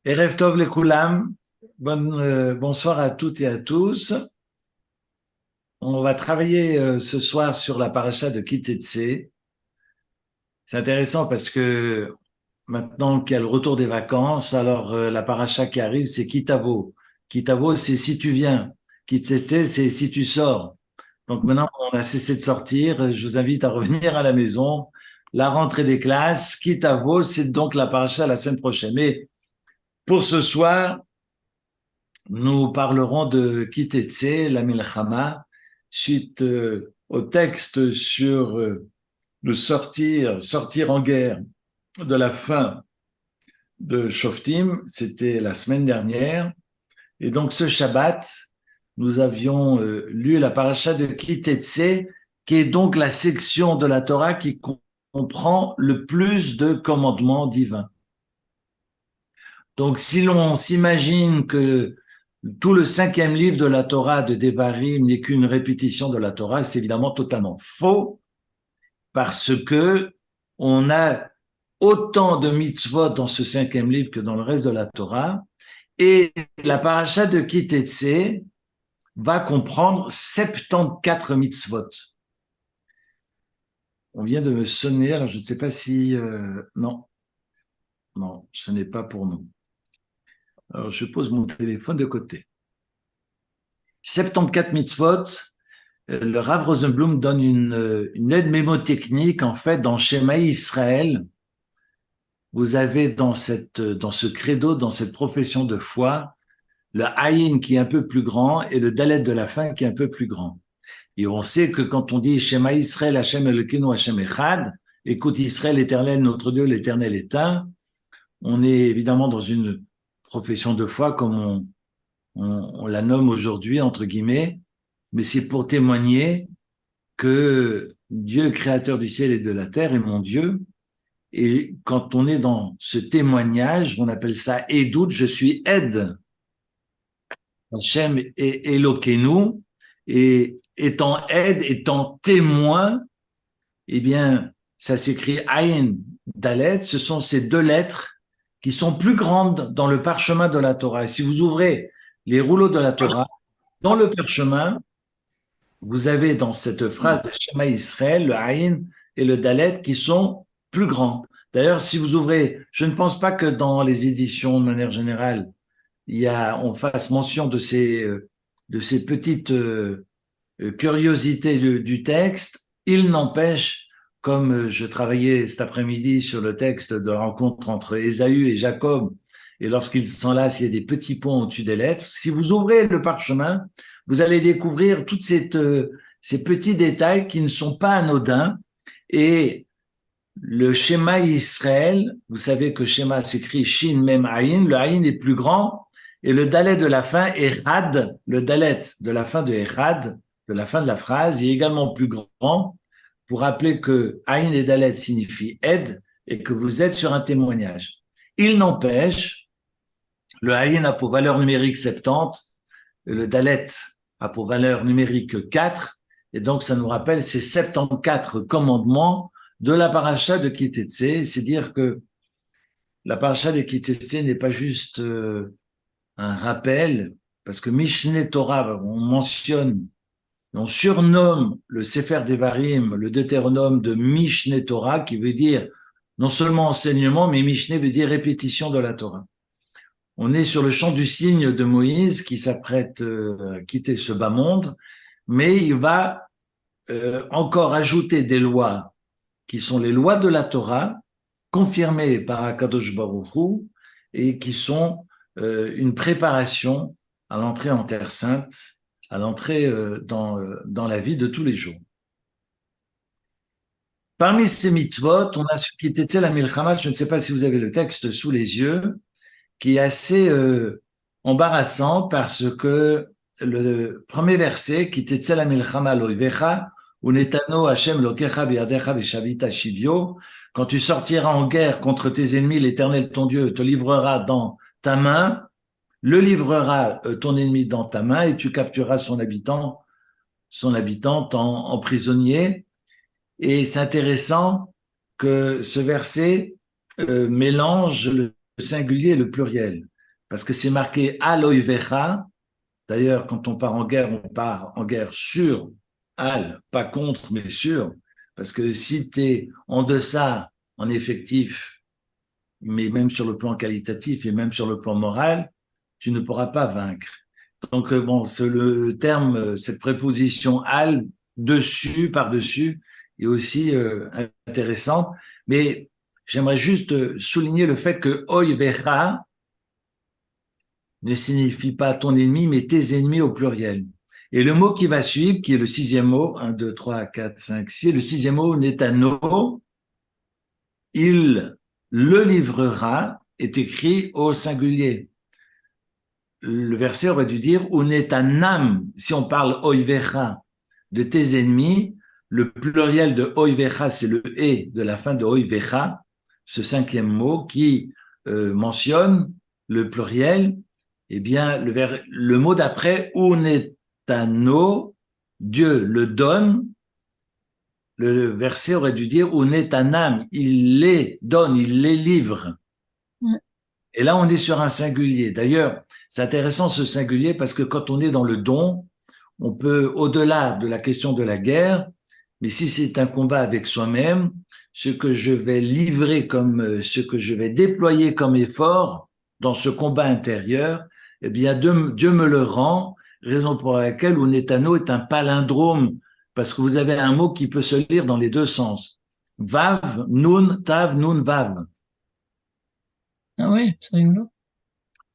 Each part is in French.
Erev Tov Lekoulam, bonsoir à toutes et à tous. On va travailler ce soir sur la paracha de Ki Teitzei. C'est intéressant parce que maintenant qu'il y a le retour des vacances, alors la paracha qui arrive, c'est Ki Tavo. Ki Tavo, c'est si tu viens. Ki Teitzei, c'est si tu sors. Donc maintenant, on a cessé de sortir. Je vous invite à revenir à la maison. La rentrée des classes, Ki Tavo, c'est donc la paracha la semaine prochaine. Mais pour ce soir, nous parlerons de Ki Teitzei, la Milchama, suite au texte sur le sortir en guerre de la fin de Shoftim. C'était la semaine dernière. Et donc ce Shabbat, nous avions lu la paracha de Ki Teitzei, qui est donc la section de la Torah qui comprend le plus de commandements divins. Donc si l'on s'imagine que tout le cinquième livre de la Torah de Devarim n'est qu'une répétition de la Torah, c'est évidemment totalement faux, parce que on a autant de mitzvot dans ce cinquième livre que dans le reste de la Torah, et la paracha de Ki Teitzei va comprendre 74 mitzvot. On vient de me sonner, alors je ne sais pas si... non, ce n'est pas pour nous. Alors je pose mon téléphone de côté. 74 mitzvot, le Rav Rosenblum donne une aide mémotechnique. En fait, dans Shema Israël, vous avez dans ce credo, dans cette profession de foi, le Ayin qui est un peu plus grand et le Dalet de la fin qui est un peu plus grand. Et on sait que quand on dit Shema Israël, Hashem Elokeinu, Hashem Echad, écoute Israël, l'Éternel, notre Dieu, l'Éternel est un, on est évidemment dans une profession de foi comme on la nomme aujourd'hui, entre guillemets, mais c'est pour témoigner que Dieu, créateur du ciel et de la terre, est mon Dieu. Et quand on est dans ce témoignage, on appelle ça Edout, je suis aide. Hachem est Elokeinu, et étant aide, étant témoin, eh bien, ça s'écrit Ayin Dalet, ce sont ces deux lettres qui sont plus grandes dans le parchemin de la Torah. Et si vous ouvrez les rouleaux de la Torah, dans le parchemin, vous avez dans cette phrase de Shema Israël, le Aïn et le Dalet qui sont plus grands. D'ailleurs, si vous ouvrez, je ne pense pas que dans les éditions, de manière générale, on fasse mention de ces petites curiosités du texte. Il n'empêche, comme je travaillais cet après-midi sur le texte de la rencontre entre Ésaü et Jacob, et lorsqu'ils s'enlacent, il y a des petits points au-dessus des lettres. Si vous ouvrez le parchemin, vous allez découvrir toutes ces petits détails qui ne sont pas anodins. Et le schéma Israël, vous savez que schéma s'écrit Shin Mem Ayin, le Ayin est plus grand, et le Dalet de la fin, Echad, le Dalet de la fin de Echad, de la fin de la phrase, est également plus grand pour rappeler que Ayin et Dalet signifient aide et que vous êtes sur un témoignage. Il n'empêche, le Ayin a pour valeur numérique 70, le Dalet a pour valeur numérique 4, et donc ça nous rappelle ces 74 commandements de la paracha de Ki Teitzei. C'est dire que la paracha de Ki Teitzei n'est pas juste un rappel, parce que Mishneh Torah, on surnomme le Sefer Devarim, le Deutéronome de Mishneh Torah, qui veut dire non seulement enseignement, mais Mishneh veut dire répétition de la Torah. On est sur le champ du cygne de Moïse qui s'apprête à quitter ce bas monde, mais il va encore ajouter des lois qui sont les lois de la Torah, confirmées par Akadosh Baruch Hu, et qui sont une préparation à l'entrée en Terre Sainte, à l'entrée dans la vie de tous les jours. Parmi ces mitzvot, on a ce qui était la Milchama, je ne sais pas si vous avez le texte sous les yeux, qui est assez embarrassant parce que le premier verset, qui était la Milchama loivecha, Unetano Hashem lokecha biadecha veshavita shivyo, quand tu sortiras en guerre contre tes ennemis, l'Éternel ton Dieu te livrera dans ta main, le livrera ton ennemi dans ta main et tu captureras son habitante en prisonnier. Et c'est intéressant que ce verset mélange le singulier et le pluriel. Parce que c'est marqué al oivecha. D'ailleurs, quand on part en guerre, on part en guerre sur al, pas contre, mais sur. Parce que si tu es en deçà, en effectif, mais même sur le plan qualitatif et même sur le plan moral, tu ne pourras pas vaincre. Donc, bon, le terme, cette préposition al, dessus, par-dessus, est aussi intéressant. Mais j'aimerais juste souligner le fait que oivecha ne signifie pas ton ennemi, mais tes ennemis au pluriel. Et le mot qui va suivre, qui est le sixième mot, 1, 2, 3, 4, 5, 6, le sixième mot, netano, il le livrera, est écrit au singulier. Le verset aurait dû dire, ou netanam, si on parle oivecha, de tes ennemis, le pluriel de oivecha, c'est le et de la fin de oivecha, ce cinquième mot qui mentionne le pluriel. Eh bien, le mot d'après, unetano, Dieu le donne. Le verset aurait dû dire unetanam, il les donne, il les livre. Et là, on est sur un singulier. D'ailleurs, c'est intéressant ce singulier parce que quand on est dans le don, on peut, au-delà de la question de la guerre, mais si c'est un combat avec soi-même, ce que je vais livrer comme, ce que je vais déployer comme effort dans ce combat intérieur, eh bien, Dieu me le rend, raison pour laquelle Unetano est un palindrome, parce que vous avez un mot qui peut se lire dans les deux sens. Vav, nun, tav, nun, vav. Ah ouais, c'est rigolo.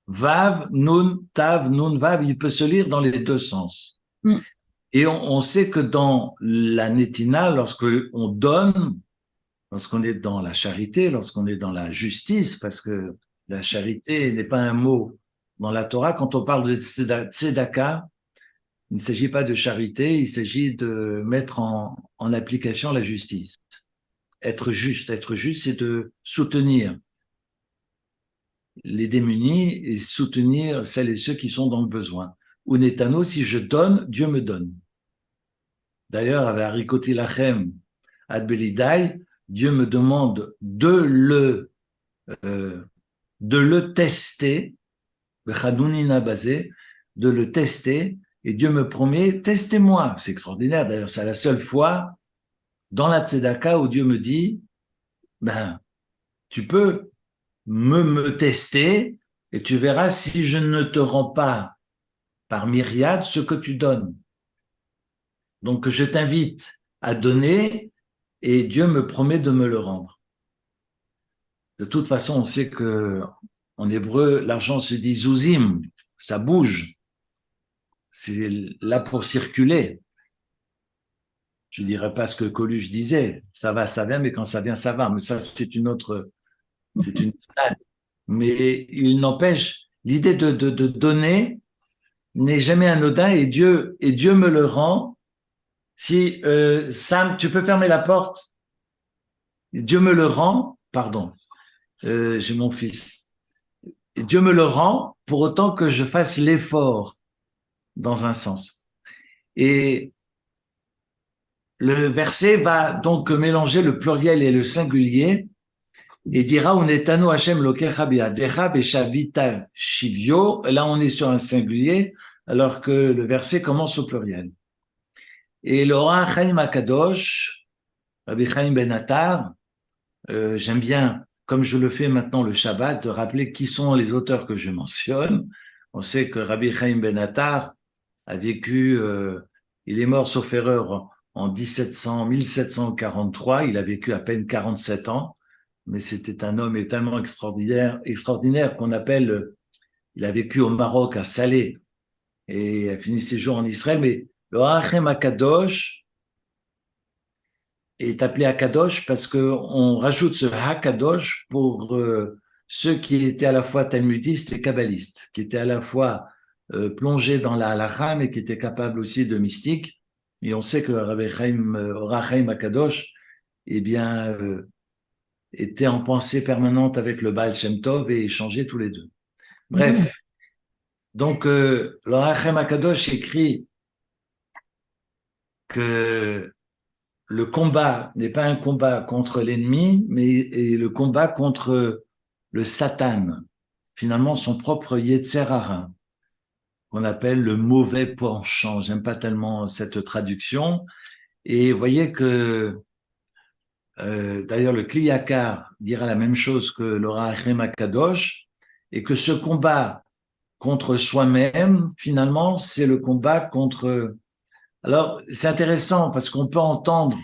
Vav, nun, tav, nun, vav, il peut se lire dans les deux sens. Mm. Et on sait que dans la netina, lorsque on donne, lorsqu'on est dans la charité, lorsqu'on est dans la justice, parce que la charité n'est pas un mot dans la Torah, quand on parle de tzedaka, il ne s'agit pas de charité, il s'agit de mettre en application la justice. Être juste, c'est de soutenir les démunis et soutenir celles et ceux qui sont dans le besoin. Unetano, si je donne, Dieu me donne. D'ailleurs, avec Arikoti Lachem, Adbelidai, Dieu me demande euh, de le tester, de le tester, et Dieu me promet, testez-moi. C'est extraordinaire, d'ailleurs, c'est la seule fois dans la Tzedaka où Dieu me dit, ben, tu peux me tester et tu verras si je ne te rends pas par myriade ce que tu donnes. Donc, je t'invite à donner et Dieu me promet de me le rendre. De toute façon, on sait que en hébreu, l'argent se dit zouzim, ça bouge. C'est là pour circuler. Je ne dirais pas ce que Coluche disait. Ça vient, mais quand ça vient, ça va. Mais ça, c'est une blague. Mais il n'empêche, l'idée de donner n'est jamais anodin et Dieu me le rend. Si, Sam, tu peux fermer la porte? Dieu me le rend, pardon, j'ai mon fils. Et Dieu me le rend pour autant que je fasse l'effort dans un sens. Et le verset va donc mélanger le pluriel et le singulier et dira Unetanu Hashem lokecha biadecha beshavita shivyo. Là, on est sur un singulier alors que le verset commence au pluriel. Et le Or HaChaim Akadosh, Rabbi Chaim Ben Attar, j'aime bien, comme je le fais maintenant le Shabbat, de rappeler qui sont les auteurs que je mentionne. On sait que Rabbi Chaim Ben Attar a vécu, il est mort sauf erreur en 1743, il a vécu à peine 47 ans, mais c'était un homme tellement extraordinaire qu'on appelle, il a vécu au Maroc, à Salé, et a fini ses jours en Israël, mais le Hachem Akadosh est appelé Akadosh parce qu'on rajoute ce Hakadosh pour ceux qui étaient à la fois talmudistes et kabbalistes, qui étaient à la fois plongés dans la halakha, mais qui étaient capables aussi de mystique. Et on sait que Rabbi Chaim, Or HaChaim Akadosh, eh bien, était en pensée permanente avec le Baal Shem Tov et échangeaient tous les deux. Bref, donc Or HaChaim Akadosh écrit que le combat n'est pas un combat contre l'ennemi, mais le combat contre le Satan, finalement son propre Yetzer Hara, qu'on appelle le mauvais penchant. J'aime pas tellement cette traduction. Et vous voyez que, d'ailleurs, le Kli Yakar dira la même chose que le Rachem Akadosh, et que ce combat contre soi-même, finalement, c'est le combat contre... Alors, c'est intéressant parce qu'on peut entendre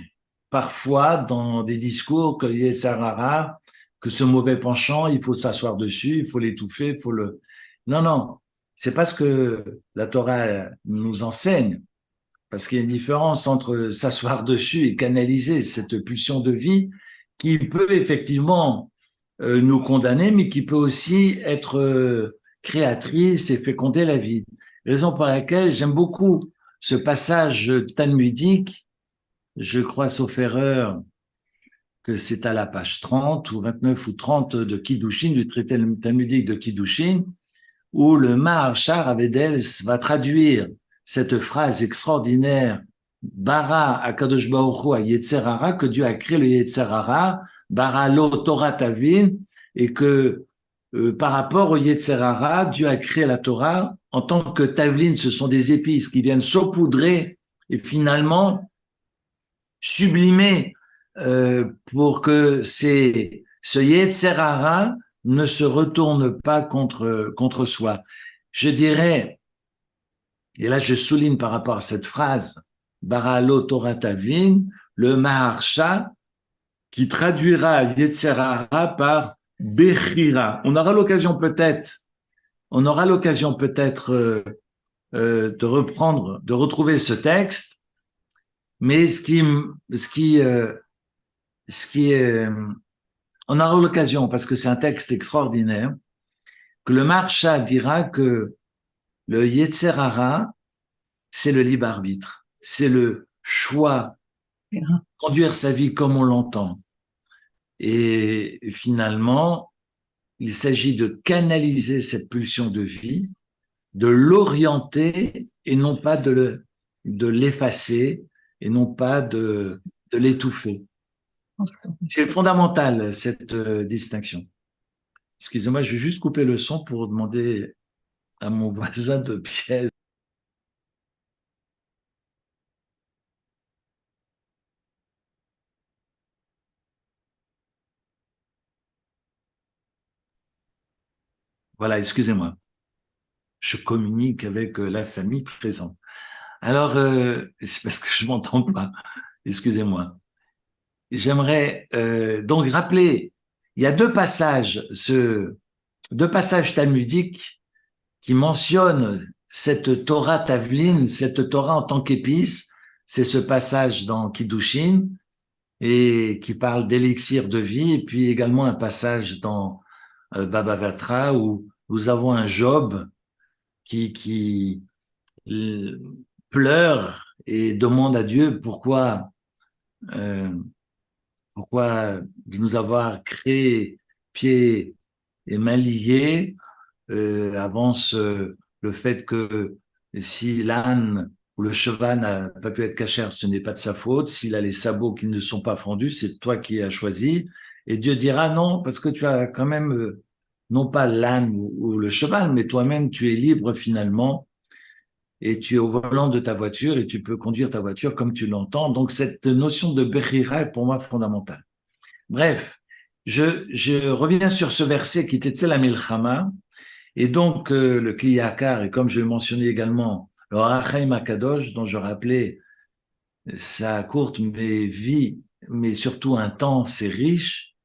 parfois dans des discours que Yetzer Hara, que ce mauvais penchant, il faut s'asseoir dessus, il faut l'étouffer, il faut le... Non, non, c'est pas ce que la Torah nous enseigne, parce qu'il y a une différence entre s'asseoir dessus et canaliser cette pulsion de vie qui peut effectivement nous condamner, mais qui peut aussi être créatrice et féconder la vie. Raison pour laquelle j'aime beaucoup ce passage talmudique, je crois sauf erreur que c'est à la page 30 ou 29 ou 30 de Kiddushin, du traité talmudique de Kiddushin, où le Maharshar Avedels va traduire cette phrase extraordinaire, Bara Akadosh Baruch Hu a Yetzer Hara, que Dieu a créé le Yetzer Hara, Bara lo Torah Tavin, et que par rapport au Yetzer Hara, Dieu a créé la Torah en tant que Tavlin, ce sont des épices qui viennent saupoudrer et finalement sublimer pour que ce Yetzer Hara ne se retourne pas contre soi. Je dirais, et là je souligne par rapport à cette phrase, Bara lo Torah Tavin, le Maharsha, qui traduira Yetzer Hara par Bechira. On aura l'occasion peut-être de reprendre, de retrouver ce texte, mais on aura l'occasion, parce que c'est un texte extraordinaire, que le Maharsha dira que le Yetzer Hara, c'est le libre arbitre, c'est le choix, conduire sa vie comme on l'entend. Et finalement, il s'agit de canaliser cette pulsion de vie, de l'orienter et non pas de l'effacer et non pas de l'étouffer. C'est fondamental, cette distinction. Excusez-moi, je vais juste couper le son pour demander à mon voisin de pièce. Voilà, excusez-moi. Je communique avec la famille présente. Alors, c'est parce que je m'entends pas. Excusez-moi. J'aimerais donc rappeler, il y a deux passages talmudiques qui mentionnent cette Torah Tavlin, cette Torah en tant qu'épice. C'est ce passage dans Kiddushin et qui parle d'élixir de vie, et puis également un passage dans Baba Batra où nous avons un Job qui pleure et demande à Dieu pourquoi de nous avoir créé pieds et mains liés, avance le fait que si l'âne ou le cheval n'a pas pu être cachère, ce n'est pas de sa faute. S'il a les sabots qui ne sont pas fendus, c'est toi qui as choisi. Et Dieu dira non, parce que tu as quand même, non pas l'âne ou le cheval, mais toi-même, tu es libre finalement. Et tu es au volant de ta voiture et tu peux conduire ta voiture comme tu l'entends. Donc, cette notion de Bechira est pour moi fondamentale. Bref, je reviens sur ce verset qui était Tzel HaMilchama. Et donc, le Kli Yakar, et comme je l'ai mentionné également, le Rachem Akadosh, dont je rappelais sa courte vie, mais surtout intense et riche,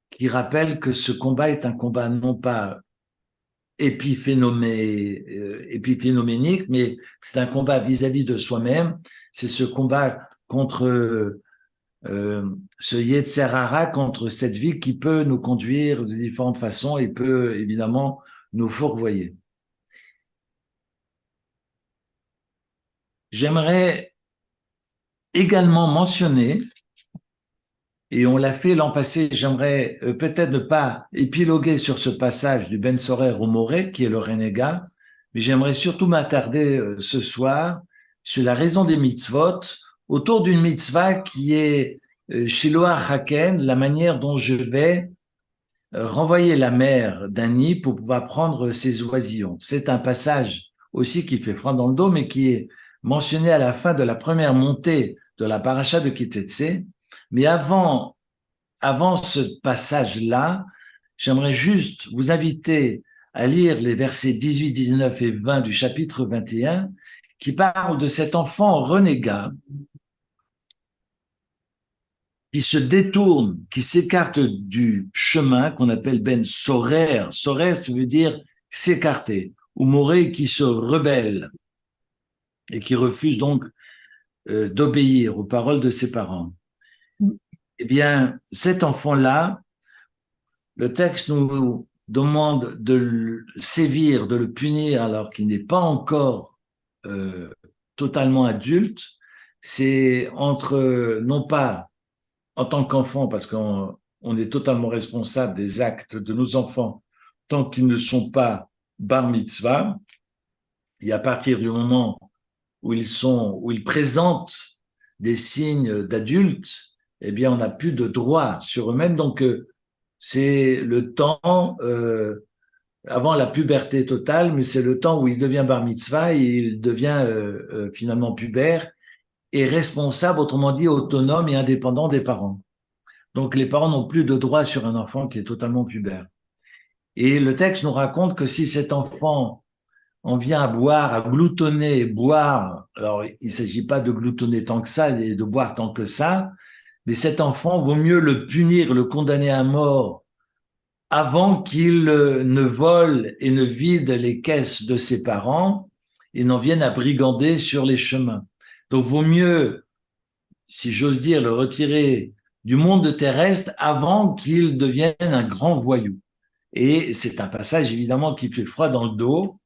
qui rappelle que ce combat est un combat non pas épiphénoménique, mais c'est un combat vis-à-vis de soi-même. C'est ce combat contre ce Yetzer Hara, contre cette vie qui peut nous conduire de différentes façons et peut évidemment nous fourvoyer. J'aimerais également mentionner, et on l'a fait l'an passé, j'aimerais peut-être ne pas épiloguer sur ce passage du Ben Sorer au Moré, qui est le Renégat, mais j'aimerais surtout m'attarder ce soir sur la raison des mitzvot, autour d'une mitzvah qui est Shiloh HaChaken, la manière dont je vais renvoyer la mère d'un nid pour pouvoir prendre ses oisillons. C'est un passage aussi qui fait froid dans le dos, mais qui est mentionné à la fin de la première montée de la paracha de Kitetsé. Mais avant ce passage-là, j'aimerais juste vous inviter à lire les versets 18, 19 et 20 du chapitre 21 qui parlent de cet enfant renégat qui se détourne, qui s'écarte du chemin qu'on appelle Ben Sorer. Sorer, ça veut dire s'écarter. Ou Moré qui se rebelle et qui refuse donc d'obéir aux paroles de ses parents. Eh bien, cet enfant-là, le texte nous demande de le sévir, de le punir alors qu'il n'est pas encore totalement adulte. C'est entre, non pas en tant qu'enfant, parce qu'on est totalement responsable des actes de nos enfants tant qu'ils ne sont pas bar mitzvah, et à partir du moment où ils présentent des signes d'adultes, eh bien, on n'a plus de droit sur eux-mêmes. Donc, c'est le temps avant la puberté totale, mais c'est le temps où il devient bar mitzvah et il devient finalement pubère et responsable, autrement dit, autonome et indépendant des parents. Donc, les parents n'ont plus de droit sur un enfant qui est totalement pubère. Et le texte nous raconte que si cet enfant en vient à boire, à gloutonner, boire, alors il ne s'agit pas de gloutonner tant que ça et de boire tant que ça, mais cet enfant, vaut mieux le punir, le condamner à mort avant qu'il ne vole et ne vide les caisses de ses parents et n'en vienne à brigander sur les chemins. Donc, vaut mieux, si j'ose dire, le retirer du monde terrestre avant qu'il devienne un grand voyou. Et c'est un passage, évidemment, qui fait froid dans le dos.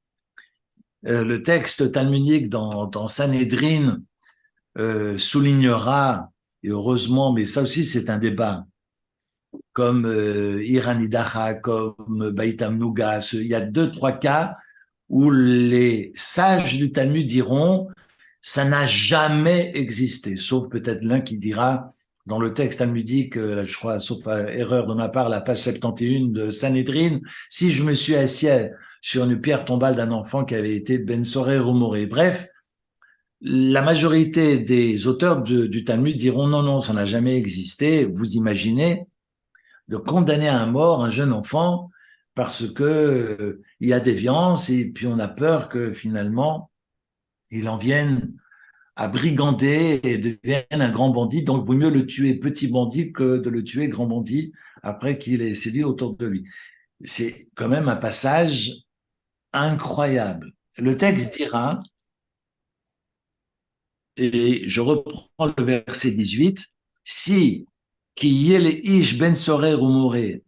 Le texte talmudique dans Sanhédrin soulignera, et heureusement, mais ça aussi c'est un débat, comme Iranidacha, comme Baïtam Nougas, il y a 2-3 cas où les sages du Talmud diront ça n'a jamais existé, sauf peut-être l'un qui dira dans le texte talmudique, je crois, sauf erreur de ma part, la page 71 de Sanhédrin, si je me suis assis sur une pierre tombale d'un enfant qui avait été Ben Sorer ou Moré. Bref, la majorité des auteurs du Talmud diront non, non, ça n'a jamais existé. Vous imaginez de condamner à mort un jeune enfant parce que il y a déviance et puis on a peur que finalement il en vienne à brigander et devienne un grand bandit. Donc, il vaut mieux le tuer petit bandit que de le tuer grand bandit après qu'il ait séduit autour de lui. C'est quand même un passage incroyable. Le texte dira, et je reprends le verset 18, si qui yel ish ben sorer ou moré,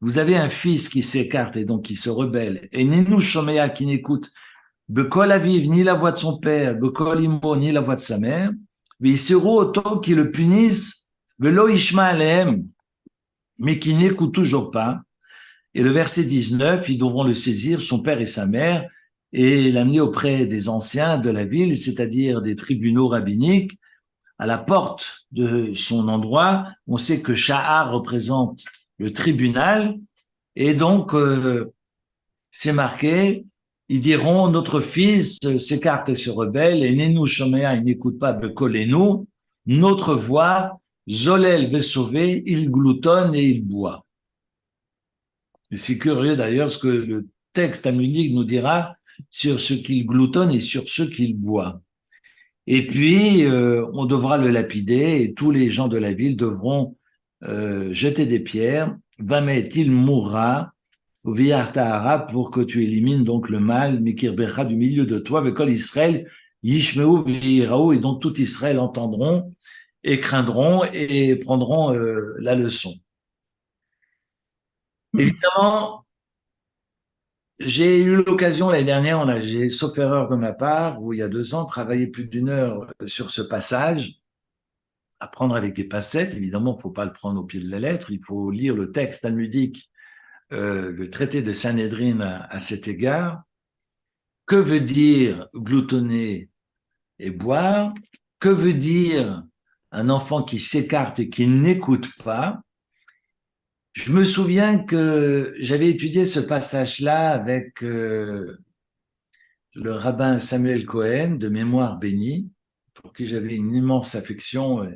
vous avez un fils qui s'écarte et donc qui se rebelle, et ninu shomea qui n'écoute Bekol aviv, ni la voix de son père, Bekol imo, ni la voix de sa mère, V'yisiru oto qui le punissent, Velo ishma alehem, mais qui n'écoute toujours pas. Et le verset 19, ils devront le saisir, son père et sa mère, et l'amener auprès des anciens de la ville, c'est-à-dire des tribunaux rabbiniques, à la porte de son endroit. On sait que Shahar représente le tribunal, et donc c'est marqué, ils diront, notre fils s'écarte et se rebelle, et Nenu Shomea, il n'écoute pas Bekolenu, notre voix, Zolel veut sauver, il gloutonne et il boit. Et c'est curieux d'ailleurs ce que le texte talmudique nous dira sur ce qu'il gloutonne et sur ce qu'il boit. Et puis, on devra le lapider et tous les gens de la ville devront jeter des pierres. Vamet, il mourra, Viartahara, pour que tu élimines donc le mal, Mikirbecha, du milieu de toi, Bekol Israël, Yishmeu, Viraou, et donc tout Israël entendront et craindront et prendront la leçon. Évidemment, j'ai eu l'occasion l'année dernière, j'ai, sauf erreur de ma part, où il y a 2 ans, travaillé plus d'1 heure sur ce passage, à prendre avec des pincettes. Évidemment, il ne faut pas le prendre au pied de la lettre, il faut lire le texte talmudique, le traité de Sanhédrin à cet égard. Que veut dire gloutonner et boire? Que veut dire un enfant qui s'écarte et qui n'écoute pas? Je me souviens que j'avais étudié ce passage-là avec le rabbin Samuel Cohen, de mémoire bénie, pour qui j'avais une immense affection.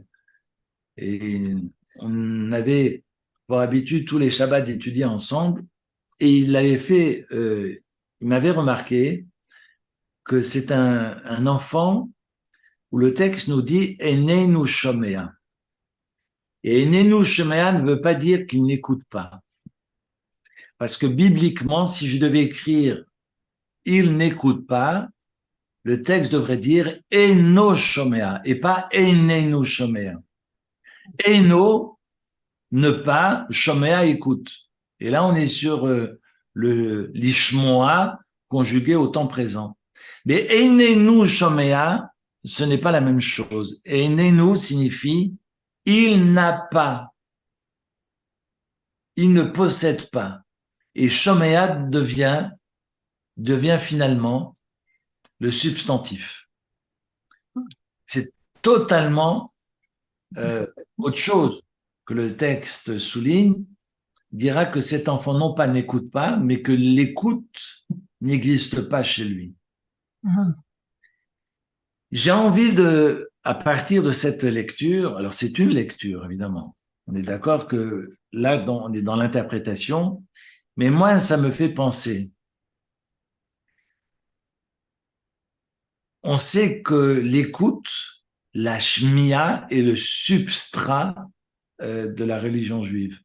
Et on avait pour habitude tous les Shabbats d'étudier ensemble. Et il avait fait, il m'avait remarqué que c'est un enfant où le texte nous dit Enenu Shomea. Et Enenu Shomea ne veut pas dire qu'il n'écoute pas. Parce que bibliquement, si je devais écrire il n'écoute pas, le texte devrait dire Eno Shomea et pas Enenu Shomea. Eno, ne pas, Shomea écoute. Et là, on est sur le l'ishmoa conjugué au temps présent. Mais Enenu Shomea, ce n'est pas la même chose. Enenu signifie il n'a pas, il ne possède pas. Et Shomea devient finalement le substantif. C'est totalement autre chose que le texte souligne, dira que cet enfant non pas n'écoute pas, mais que l'écoute n'existe pas chez lui. J'ai envie à partir de cette lecture, alors c'est une lecture évidemment, on est d'accord que là on est dans l'interprétation, mais moi ça me fait penser. On sait que l'écoute, la shmia, est le substrat de la religion juive.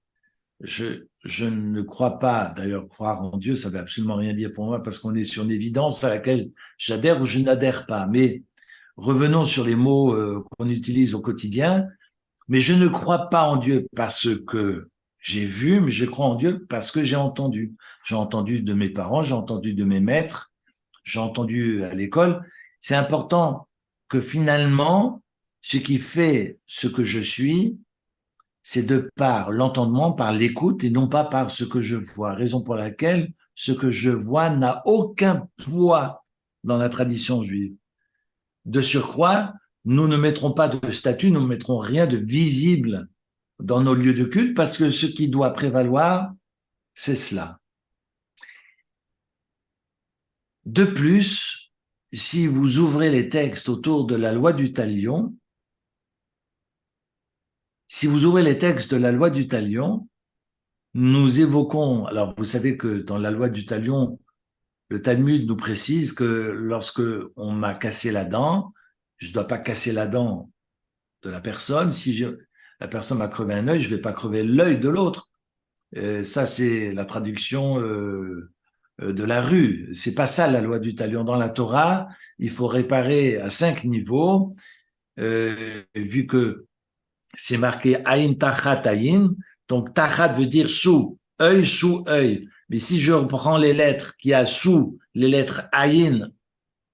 Je ne crois pas, d'ailleurs, croire en Dieu, ça ne veut absolument rien dire pour moi parce qu'on est sur une évidence à laquelle j'adhère ou je n'adhère pas. Mais revenons sur les mots qu'on utilise au quotidien. Mais je ne crois pas en Dieu parce que j'ai vu, mais je crois en Dieu parce que j'ai entendu. J'ai entendu de mes parents, j'ai entendu de mes maîtres, j'ai entendu à l'école. C'est important que finalement, ce qui fait ce que je suis, c'est de par l'entendement, par l'écoute et non pas par ce que je vois. Raison pour laquelle ce que je vois n'a aucun poids dans la tradition juive. De surcroît, nous ne mettrons pas de statut, nous ne mettrons rien de visible dans nos lieux de culte parce que ce qui doit prévaloir, c'est cela. De plus, si vous ouvrez les textes autour de la loi du talion, si vous ouvrez les textes de la loi du talion, nous évoquons, alors vous savez que dans la loi du talion, le Talmud nous précise que lorsque on m'a cassé la dent, je ne dois pas casser la dent de la personne. Si la personne m'a crevé un œil, je ne vais pas crever l'œil de l'autre. Ça, c'est la traduction de la rue. C'est pas ça la loi du talion. Dans la Torah, il faut réparer à 5 niveaux, vu que c'est marqué ayin tachat ayin. Donc tachat veut dire sous œil. Mais si je reprends les lettres qui a sous les lettres ayin,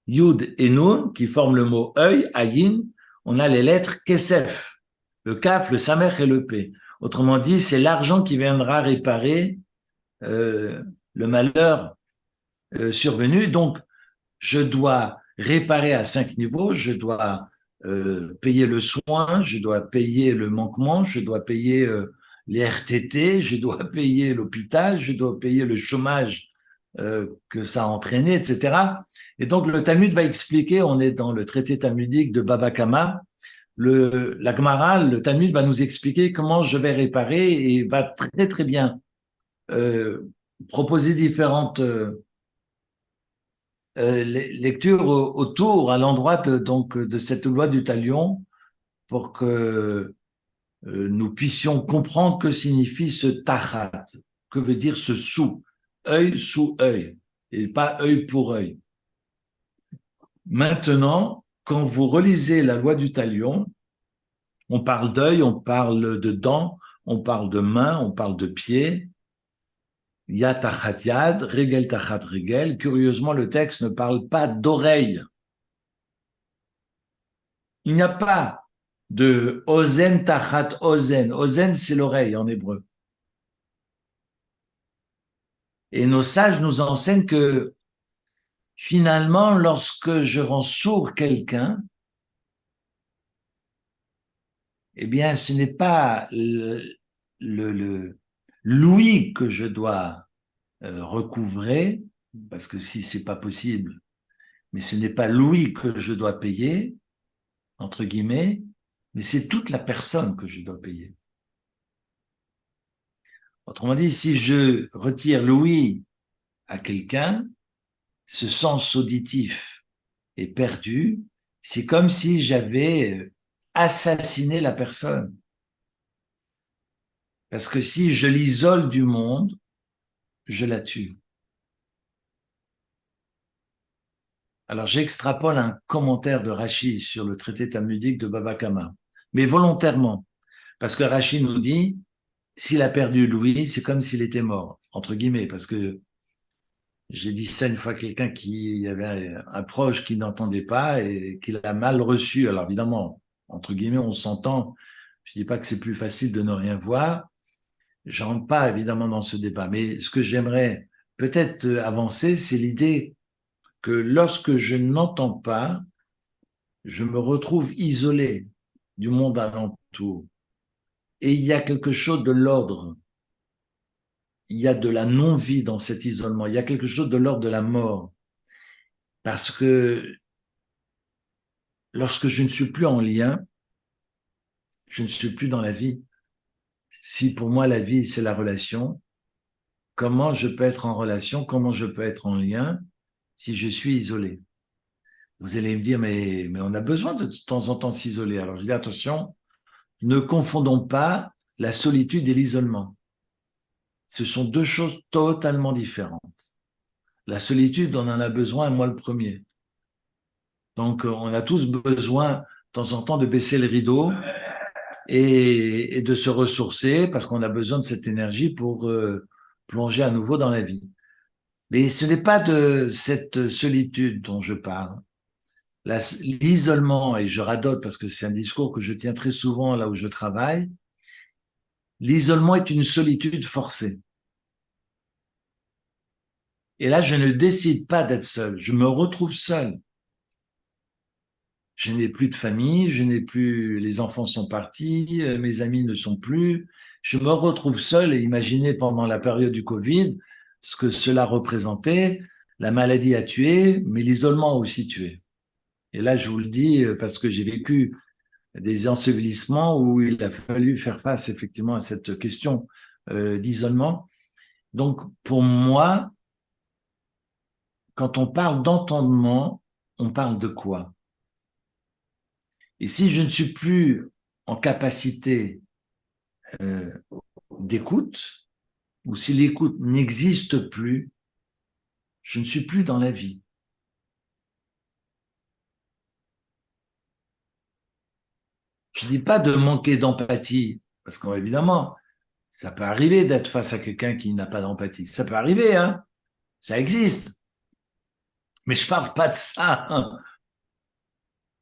yud et nun, qui forment le mot œil, ayin, on a les lettres kesef, le kaf, le samer et le p. Autrement dit, c'est l'argent qui viendra réparer le malheur survenu. Donc, je dois réparer à 5 niveaux, je dois payer le soin, je dois payer le manquement, je dois payer les RTT, je dois payer l'hôpital, je dois payer le chômage que ça a entraîné, etc. Et donc le Talmud va expliquer, on est dans le traité talmudique de Baba Kama, la Gemara, le Talmud va nous expliquer comment je vais réparer et va très très bien proposer différentes lectures autour, à l'endroit de cette loi du talion pour que nous puissions comprendre que signifie ce tachat, que veut dire ce sous œil, et pas œil pour œil. Maintenant, quand vous relisez la loi du talion, on parle d'œil, on parle de dents, on parle de main, on parle de pied, yad tachat yad, regel tachat regel. Curieusement, le texte ne parle pas d'oreille. Il n'y a pas de ozen tachat ozen. Ozen, c'est l'oreille en hébreu. Et nos sages nous enseignent que finalement, lorsque je rends sourd quelqu'un, eh bien, ce n'est pas l'ouïe que je dois recouvrer, parce que si c'est pas possible, mais ce n'est pas l'ouïe que je dois payer, entre guillemets, mais c'est toute la personne que je dois payer. Autrement dit, si je retire l'ouïe à quelqu'un, ce sens auditif est perdu, c'est comme si j'avais assassiné la personne. Parce que si je l'isole du monde, je la tue. Alors j'extrapole un commentaire de Rashi sur le traité talmudique de Baba Kama, mais volontairement, parce que Rashi nous dit, s'il a perdu l'ouïe, c'est comme s'il était mort, entre guillemets, parce que j'ai dit ça une fois à quelqu'un qui avait un proche qui n'entendait pas et qui l'a mal reçu. Alors évidemment, entre guillemets, on s'entend. Je dis pas que c'est plus facile de ne rien voir. Je rentre pas évidemment dans ce débat, mais ce que j'aimerais peut-être avancer, c'est l'idée que lorsque je n'entends pas, je me retrouve isolé du monde alentour. Et il y a quelque chose de l'ordre. Il y a de la non-vie dans cet isolement. Il y a quelque chose de l'ordre de la mort. Parce que lorsque je ne suis plus en lien, je ne suis plus dans la vie. Si pour moi la vie, c'est la relation, comment je peux être en relation, comment je peux être en lien si je suis isolé? Vous allez me dire, mais on a besoin de temps en temps de s'isoler. Alors je dis, attention, ne confondons pas la solitude et l'isolement. Ce sont deux choses totalement différentes. La solitude, on en a besoin, moi le premier. Donc, on a tous besoin, de temps en temps, de baisser le rideau et de se ressourcer parce qu'on a besoin de cette énergie pour plonger à nouveau dans la vie. Mais ce n'est pas de cette solitude dont je parle. L'isolement, et je radote parce que c'est un discours que je tiens très souvent là où je travaille, l'isolement est une solitude forcée. Et là, je ne décide pas d'être seul, je me retrouve seul. Je n'ai plus de famille, je n'ai plus, les enfants sont partis, mes amis ne sont plus. Je me retrouve seul et imaginez pendant la période du Covid ce que cela représentait. La maladie a tué, mais l'isolement a aussi tué. Et là, je vous le dis parce que j'ai vécu des ensevelissements où il a fallu faire face effectivement à cette question d'isolement. Donc, pour moi, quand on parle d'entendement, on parle de quoi? Et si je ne suis plus en capacité d'écoute, ou si l'écoute n'existe plus, je ne suis plus dans la vie. Je ne dis pas de manquer d'empathie, parce qu'évidemment, ça peut arriver d'être face à quelqu'un qui n'a pas d'empathie. Ça peut arriver, hein. Ça existe. Mais je parle pas de ça. Hein.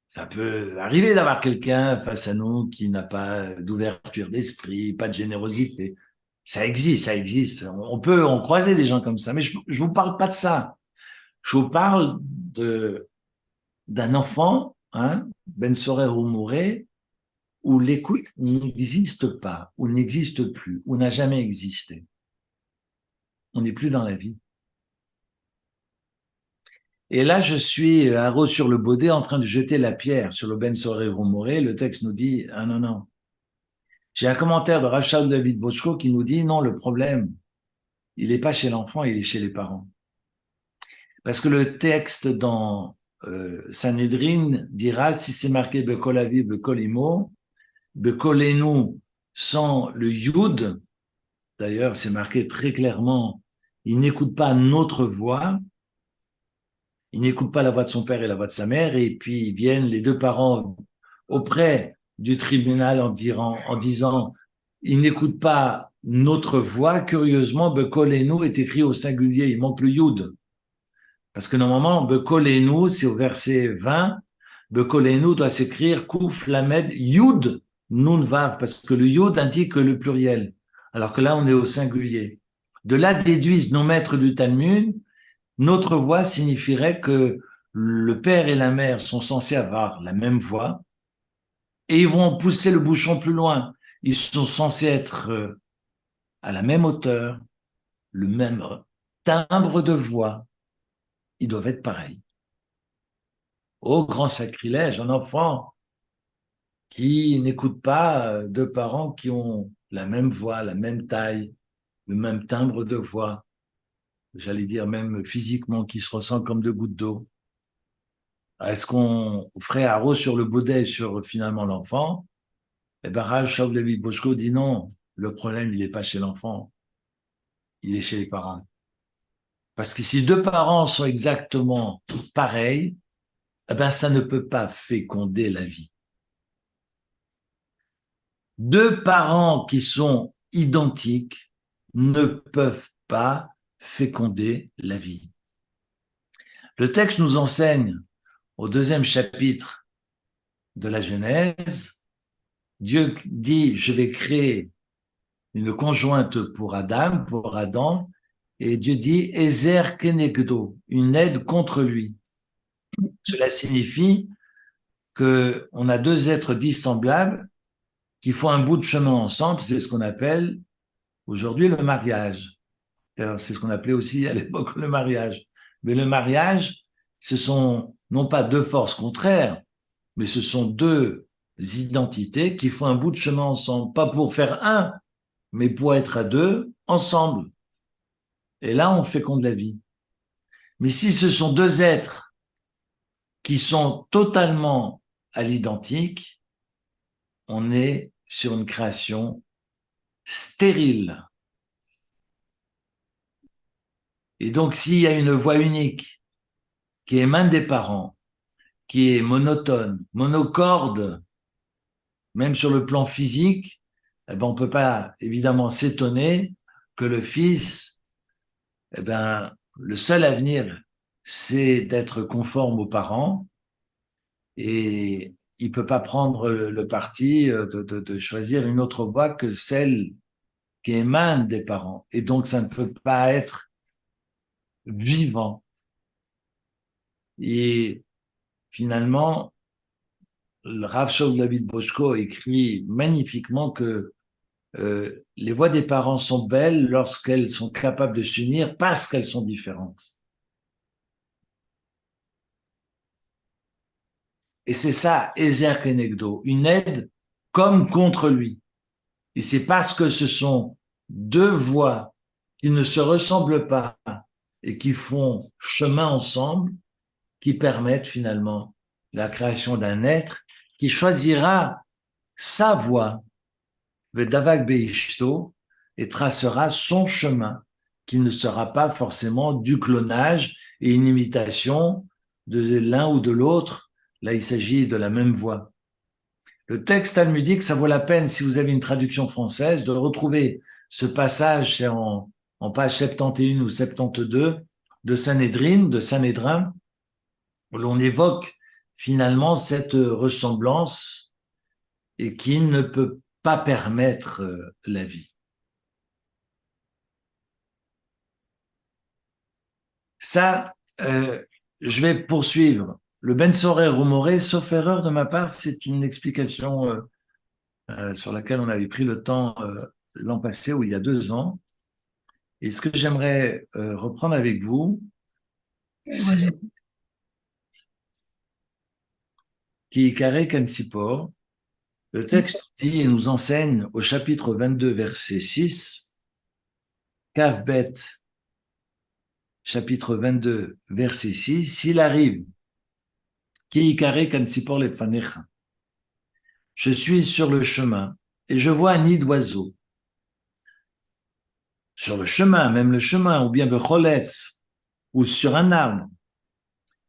Ça peut arriver d'avoir quelqu'un face à nous qui n'a pas d'ouverture d'esprit, pas de générosité. Ça existe, ça existe. On peut en croiser des gens comme ça, mais je vous parle pas de ça. Je vous parle d'un enfant, hein, Ben Sorer ou Mouré, où l'écoute n'existe pas, ou n'existe plus, ou n'a jamais existé. On n'est plus dans la vie. Et là, je suis à Rose sur le Baudet en train de jeter la pierre sur le Ben Sorer ou Mouré. Le texte nous dit, ah non, non. J'ai un commentaire de Rachel David Bochko qui nous dit, non, le problème, il n'est pas chez l'enfant, il est chez les parents. Parce que le texte dans Sanhedrin dira, si c'est marqué Bekolavi, Bekolimo, Bekolenu sans le Yud, d'ailleurs c'est marqué très clairement, il n'écoute pas notre voix, il n'écoute pas la voix de son père et la voix de sa mère, et puis viennent les deux parents auprès du tribunal en disant, il n'écoute pas notre voix, curieusement, Bekolenu est écrit au singulier, il manque le Yud. Parce que normalement, Bekolenu, c'est au verset 20, Bekolenu doit s'écrire Kouf Lamed Yud Nun Vav, parce que le Yud indique le pluriel, alors que là, on est au singulier. De là déduisent nos maîtres du Talmud, notre voix signifierait que le père et la mère sont censés avoir la même voix, et ils vont pousser le bouchon plus loin. Ils sont censés être à la même hauteur, le même timbre de voix, ils doivent être pareils. Au grand sacrilège, un enfant qui n'écoute pas deux parents qui ont la même voix, la même taille, le même timbre de voix, j'allais dire même physiquement, qui se ressentent comme deux gouttes d'eau. Est-ce qu'on ferait haro sur le baudet sur finalement l'enfant? Eh ben, Rav Shaul Levi Boshko dit non, le problème, il n'est pas chez l'enfant, il est chez les parents. Parce que si deux parents sont exactement pareils, eh ben, ça ne peut pas féconder la vie. Deux parents qui sont identiques ne peuvent pas féconder la vie. Le texte nous enseigne au 2e chapitre de la Genèse, Dieu dit, je vais créer une conjointe pour Adam, et Dieu dit, Ezer Kenegdo, une aide contre lui. Cela signifie qu'on a deux êtres dissemblables qui font un bout de chemin ensemble, c'est ce qu'on appelle aujourd'hui le mariage. C'est ce qu'on appelait aussi à l'époque le mariage. Mais le mariage, ce sont non pas deux forces contraires, mais ce sont deux identités qui font un bout de chemin ensemble, pas pour faire un, mais pour être à deux ensemble. Et là, on féconde la vie. Mais si ce sont deux êtres qui sont totalement à l'identique, on est sur une création stérile. Et donc, s'il y a une voix unique qui émane des parents, qui est monotone, monocorde, même sur le plan physique, eh ben, on peut pas évidemment s'étonner que le fils, eh ben, le seul avenir, c'est d'être conforme aux parents et il peut pas prendre le parti de choisir une autre voie que celle qui émane des parents. Et donc, ça ne peut pas être vivant. Et finalement, le Rav Shaul David Boshko écrit magnifiquement que les voix des parents sont belles lorsqu'elles sont capables de s'unir parce qu'elles sont différentes. Et c'est ça, Ezer Kenegdo, une aide comme contre lui. Et c'est parce que ce sont deux voix qui ne se ressemblent pas et qui font chemin ensemble qui permettent finalement la création d'un être qui choisira sa voie, Vedavak Beishto, et tracera son chemin, qui ne sera pas forcément du clonage et une imitation de l'un ou de l'autre. Là, il s'agit de la même voix. Le texte talmudique, ça vaut la peine, si vous avez une traduction française, de retrouver ce passage, c'est en page 71 ou 72 de Sanhédrin, où l'on évoque finalement cette ressemblance et qui ne peut pas permettre la vie. Ça, je vais poursuivre. Le Ben Sorer Rumoré, sauf erreur de ma part, c'est une explication sur laquelle on avait pris le temps l'an passé ou il y a 2 ans. Et ce que j'aimerais reprendre avec vous, c'est qui carré Kansipor. Le texte dit et nous enseigne au chapitre 22, verset 6, Kavbet, chapitre 22, verset 6, s'il arrive, Ki carré Kansipor lefanecha, je suis sur le chemin et je vois un nid d'oiseau. Sur le chemin, même le chemin, ou bien becholetz, ou sur un arbre,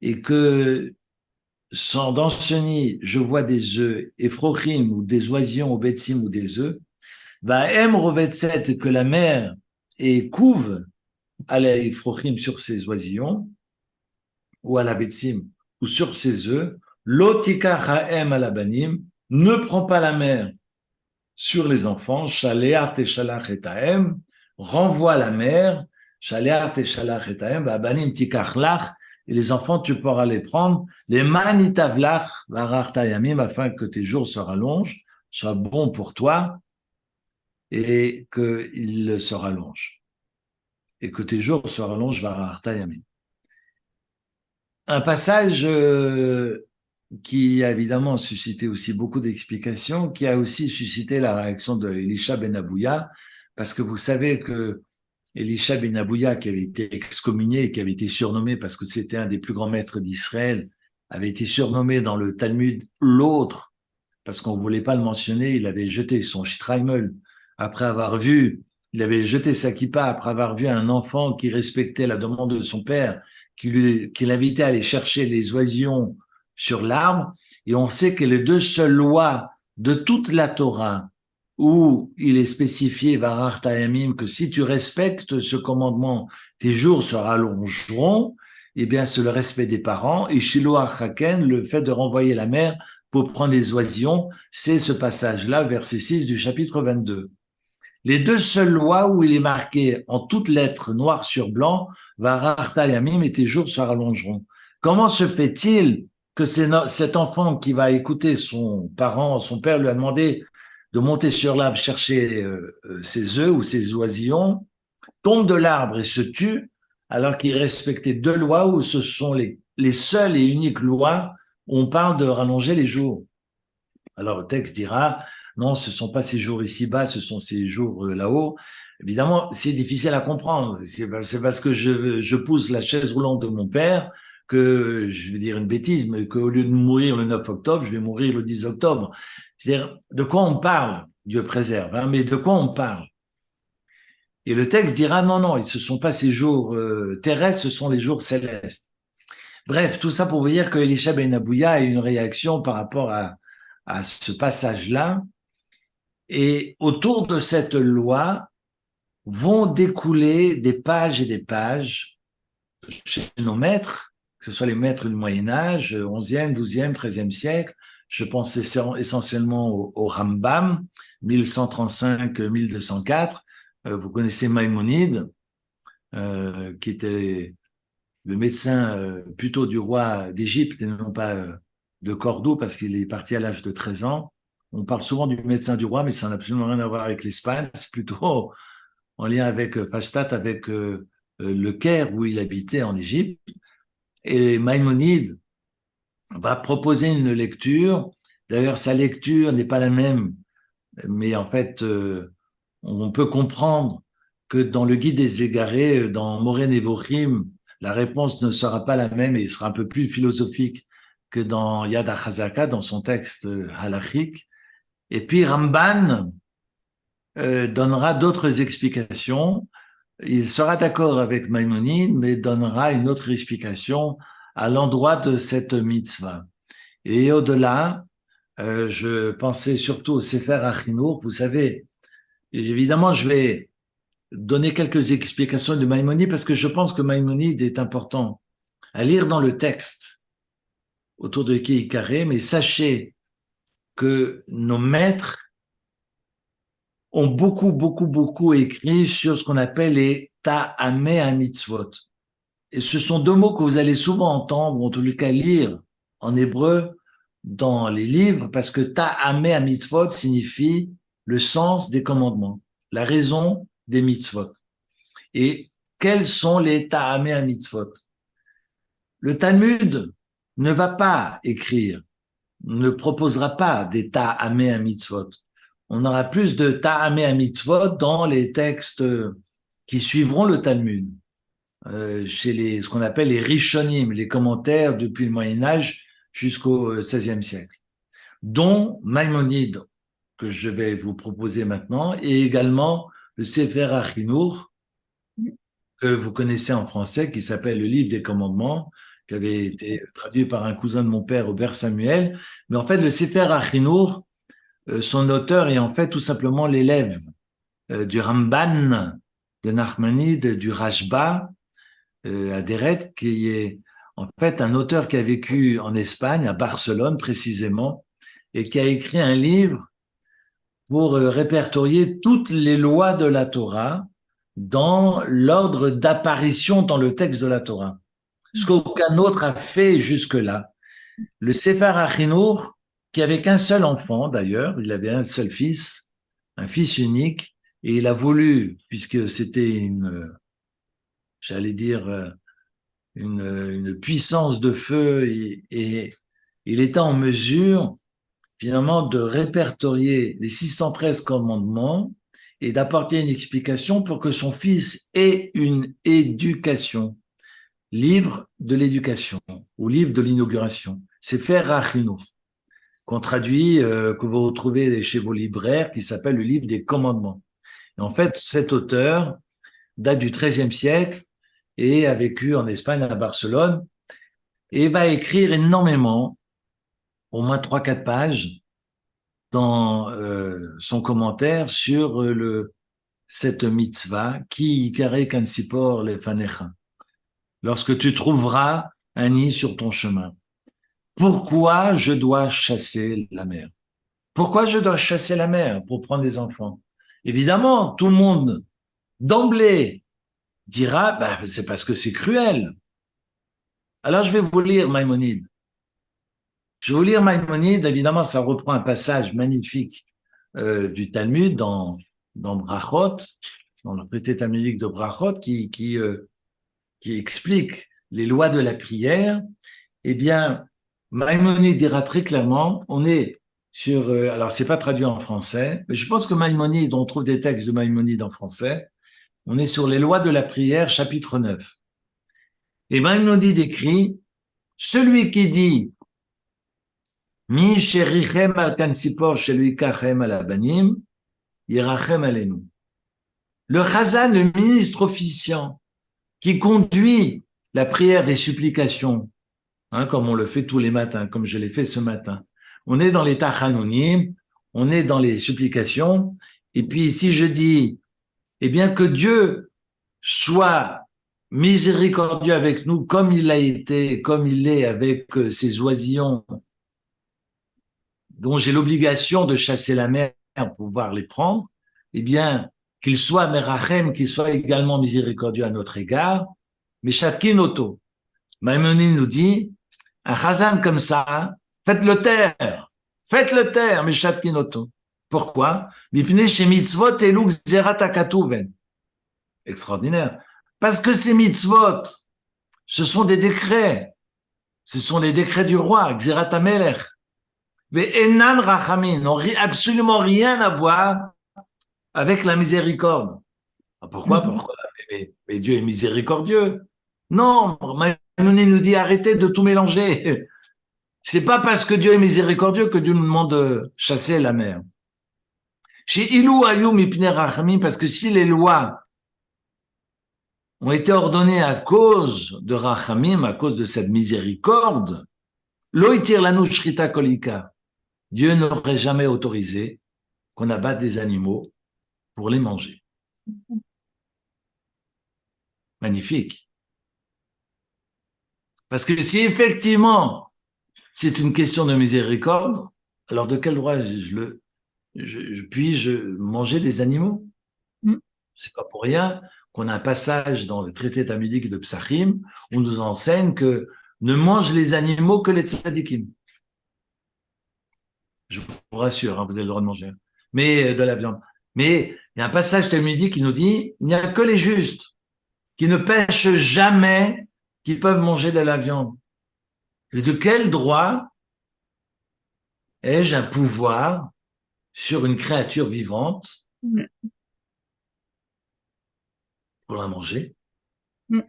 et que dans ce nid, je vois des œufs, efrochim, ou des oisillons, ou betsim, ou des œufs, va em rovetzet, que la mère et couve à la efrochim sur ses oisillons, ou à la betsim, ou sur ses œufs, lotika chaem à la banim, ne prend pas la mère sur les enfants, shaleach te shalach et taem, renvoie la mère, shaleach te shalach et taem, va banim tikach lach, et les enfants, tu pourras les prendre, les manitavlach, varach tayamim, afin que tes jours se rallongent, soient bons pour toi. et qu'il se rallonge. Et que tes jours se rallongent vararta yamim. Un passage qui a évidemment suscité aussi beaucoup d'explications, qui a aussi suscité la réaction de Elisha ben Abouya, parce que vous savez que Elisha ben Abouya, qui avait été excommunié et qui avait été surnommé, parce que c'était un des plus grands maîtres d'Israël, avait été surnommé dans le Talmud l'autre, parce qu'on ne voulait pas le mentionner, il avait jeté son shtreimel après avoir vu, il avait jeté sa kippa après avoir vu un enfant qui respectait la demande de son père, qui l'invitait à aller chercher les oisillons sur l'arbre, et on sait que les deux seules lois de toute la Torah où il est spécifié varar tayamim que si tu respectes ce commandement, tes jours se rallongeront, eh bien c'est le respect des parents, et shilo achaken, le fait de renvoyer la mère pour prendre les oisillons, c'est ce passage-là, verset 6 du chapitre 22. Les deux seules lois où il est marqué en toutes lettres noir sur blanc, varar tayamim et tes jours se rallongeront. Comment se fait-il que cet enfant qui va écouter son père lui a demandé de monter sur l'arbre chercher ses œufs ou ses oisillons, tombe de l'arbre et se tue, alors qu'il respectait deux lois où ce sont les seules et uniques lois où on parle de rallonger les jours. Alors le texte dira, non, ce ne sont pas ces jours ici-bas, ce sont ces jours là-haut. Évidemment, c'est difficile à comprendre. C'est parce que je pousse la chaise roulante de mon père que, je vais dire une bêtise, mais qu'au lieu de mourir le 9 octobre, je vais mourir le 10 octobre. C'est-à-dire, de quoi on parle? Dieu préserve, hein, mais de quoi on parle? Et le texte dira, non, non, ce ne sont pas ces jours terrestres, ce sont les jours célestes. Bref, tout ça pour vous dire que Elisha ben Abouya a une réaction par rapport à ce passage-là. Et autour de cette loi vont découler des pages et des pages chez nos maîtres, que ce soit les maîtres du Moyen-Âge, 11e, 12e, 13e siècle. Je pense essentiellement au Rambam, 1135-1204. Vous connaissez Maïmonide, qui était le médecin plutôt du roi d'Égypte et non pas de Cordoue, parce qu'il est parti à l'âge de 13 ans. On parle souvent du médecin du roi, mais ça n'a absolument rien à voir avec l'Espagne. C'est plutôt en lien avec Pastat, avec le Caire où il habitait en Égypte. Et Maïmonide va proposer une lecture. D'ailleurs, sa lecture n'est pas la même, mais en fait, on peut comprendre que dans le Guide des Égarés, dans Moreh Nevochim, la réponse ne sera pas la même et sera un peu plus philosophique que dans Yad HaChazaka, dans son texte halachique. Et puis Ramban donnera d'autres explications. Il sera d'accord avec Maïmonide, mais donnera une autre explication à l'endroit de cette mitzvah. Et au-delà, je pensais surtout au Sefer Achinour. Vous savez, évidemment, je vais donner quelques explications de Maïmonide parce que je pense que Maïmonide est important à lire dans le texte autour de Kei Karé, mais sachez que nos maîtres ont beaucoup écrit sur ce qu'on appelle les ta'ameh ha-mitzvot. Et ce sont deux mots que vous allez souvent entendre, ou en tout cas lire en hébreu dans les livres, parce que ta'ameh ha-mitzvot signifie le sens des commandements, la raison des mitzvot. Et quels sont les ta'ameh ha-mitzvot? Le Talmud ne va pas écrire, ne proposera pas des ta'ameh ha-mitzvot. On aura plus de ta'ameh ha-mitzvot dans les textes qui suivront le Talmud, chez ce qu'on appelle les rishonim, les commentaires depuis le Moyen-Âge jusqu'au XVIe siècle, dont Maïmonide, que je vais vous proposer maintenant, et également le Sefer Achinour, que vous connaissez en français, qui s'appelle le Livre des Commandements, qui avait été traduit par un cousin de mon père, Robert Samuel. Mais en fait, le Sefer Achinour, son auteur est en fait tout simplement l'élève du Ramban, de Nachmanide, du Rashba, Aderet, qui est en fait un auteur qui a vécu en Espagne, à Barcelone précisément, et qui a écrit un livre pour répertorier toutes les lois de la Torah dans l'ordre d'apparition dans le texte de la Torah. Ce qu'aucun autre a fait jusque-là. Le Sefer Achinour, qui avait qu'un seul enfant d'ailleurs, il avait un seul fils, un fils unique, Et il a voulu, puisque c'était j'allais dire, une puissance de feu, et il était en mesure, finalement, de répertorier les 613 commandements et d'apporter une explication pour que son fils ait une éducation. Livre de l'éducation ou livre de l'inauguration. C'est Sefer HaChinuch, qu'on traduit, que vous retrouvez chez vos libraires, qui s'appelle le livre des commandements. Et en fait, cet auteur date du XIIIe siècle et a vécu en Espagne, à Barcelone, et va écrire énormément, au moins 3-4 pages, dans son commentaire sur cette mitzvah, qui ikare kan sipor lefanecha. Lorsque tu trouveras un nid sur ton chemin. Pourquoi je dois chasser la mer? Pourquoi je dois chasser la mer pour prendre des enfants? Évidemment, tout le monde, d'emblée, dira, bah, c'est parce que c'est cruel. Alors, je vais vous lire Maïmonide. Je vais vous lire Maïmonide. Évidemment, ça reprend un passage magnifique du Talmud dans Brachot, dans le traité talmudique de Brachot, qui explique les lois de la prière. Eh bien, Maïmonide dira très clairement, on est sur, alors c'est pas traduit en français, mais je pense que Maïmonide, on trouve des textes de Maïmonide en français, on est sur les lois de la prière, chapitre 9. Et Maïmonide écrit, celui qui dit, Mi sherichem al kansipor sheluikachem al abanim, yirachem alenu. Le Chazan, le ministre officiant, qui conduit la prière des supplications, comme on le fait tous les matins, comme je l'ai fait ce matin. On est dans les tachanonim, on est dans les supplications, et puis ici je dis, eh bien que Dieu soit miséricordieux avec nous comme il l'a été, comme il l'est avec ces oisillons dont j'ai l'obligation de chasser la mer pour pouvoir les prendre, eh bien qu'il soit merachem, qu'il soit également miséricordieux à notre égard, mais shatkinoto. Maïmonide nous dit, un chazan comme ça, faites-le taire, mais shatkinoto. Pourquoi? Extraordinaire. Parce que ces mitzvot, ce sont des décrets. Ce sont des décrets du roi, Xerat HaMelech. Mais Enan Rachamin n'ont absolument rien à voir avec la miséricorde. Pourquoi? Mais Dieu est miséricordieux. Non, Maïmonide nous dit arrêtez de tout mélanger. C'est pas parce que Dieu est miséricordieux que Dieu nous demande de chasser la mer. Chez Ilou Ayou Mipne Rachamim, parce que si les lois ont été ordonnées à cause de Rachamim, à cause de cette miséricorde, Loïtir Lanu Shrita Kolika, Dieu n'aurait jamais autorisé qu'on abatte des animaux pour les manger. Magnifique. Parce que si effectivement c'est une question de miséricorde, alors de quel droit puis-je manger des animaux? C'est pas pour rien qu'on a un passage dans le traité talmudique de Psachim où on nous enseigne que ne mange les animaux que les tzadikim. Je vous rassure, vous avez le droit de manger, mais de la viande. Mais il y a un passage talmudique qui nous dit il n'y a que les justes qui ne pêchent jamais, qui peuvent manger de la viande. Et de quel droit ai-je un pouvoir sur une créature vivante pour la manger? Il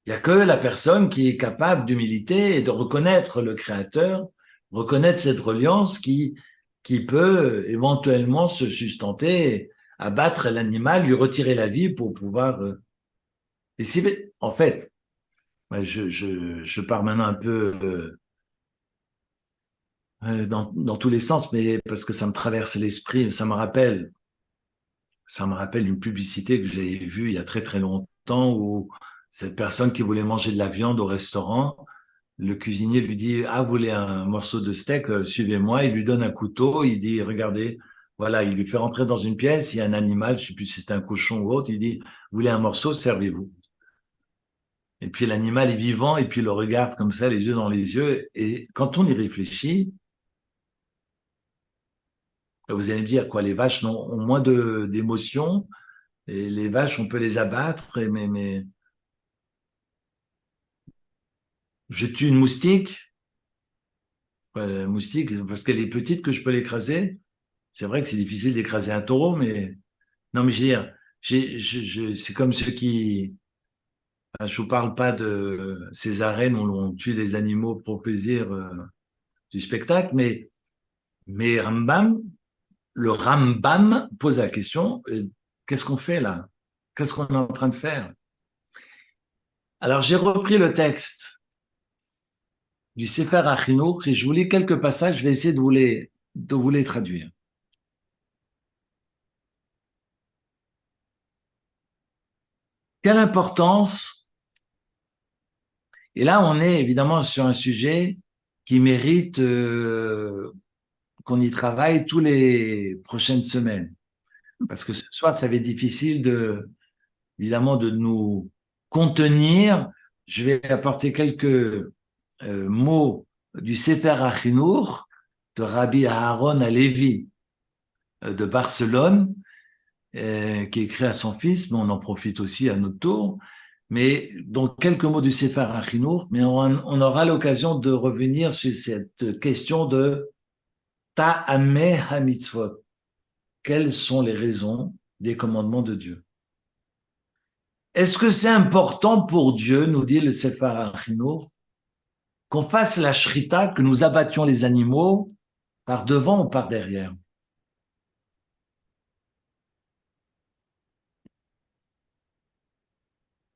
n'y a que la personne qui est capable d'humilité et de reconnaître le Créateur, reconnaître cette reliance qui peut éventuellement se sustenter, abattre l'animal, lui retirer la vie pour pouvoir... Et si, en fait, je pars maintenant un peu dans tous les sens, mais parce que ça me traverse l'esprit, ça me rappelle une publicité que j'ai vue il y a très très longtemps où cette personne qui voulait manger de la viande au restaurant, le cuisinier lui dit « Ah, vous voulez un morceau de steak, suivez-moi ». Il lui donne un couteau, il dit « Regardez ». Voilà, il lui fait rentrer dans une pièce, il y a un animal, je ne sais plus si c'est un cochon ou autre, il dit « Vous voulez un morceau, servez-vous ». Et puis l'animal est vivant et puis il le regarde comme ça, les yeux dans les yeux. Et quand on y réfléchit, Vous allez me dire, quoi, les vaches ont moins d'émotions, et les vaches, on peut les abattre, mais je tue une moustique, parce qu'elle est petite, que je peux l'écraser. C'est vrai que c'est difficile d'écraser un taureau, mais non, mais je veux dire, c'est comme ceux qui, enfin, je vous parle pas de ces arènes où on tue des animaux pour plaisir du spectacle, mais le Rambam pose la question, qu'est-ce qu'on fait là? Qu'est-ce qu'on est en train de faire? Alors j'ai repris le texte du Sefer HaChinuch et je vous lis quelques passages, je vais essayer de vous les traduire. Quelle importance, et là on est évidemment sur un sujet qui mérite qu'on y travaille tous les prochaines semaines. Parce que ce soir, ça va être difficile évidemment, de nous contenir. Je vais apporter quelques mots du Sefer HaChinuch de Rabbi Aaron Halevi de Barcelone, qui écrit à son fils, mais on en profite aussi à notre tour. Mais donc quelques mots du Sefer HaChinuch, mais on aura l'occasion de revenir sur cette question de Ta'ameh HaMitzvot. Quelles sont les raisons des commandements de Dieu? Est-ce que c'est important pour Dieu, nous dit le Sefer HaChinuch, qu'on fasse la shrita, que nous abattions les animaux par devant ou par derrière?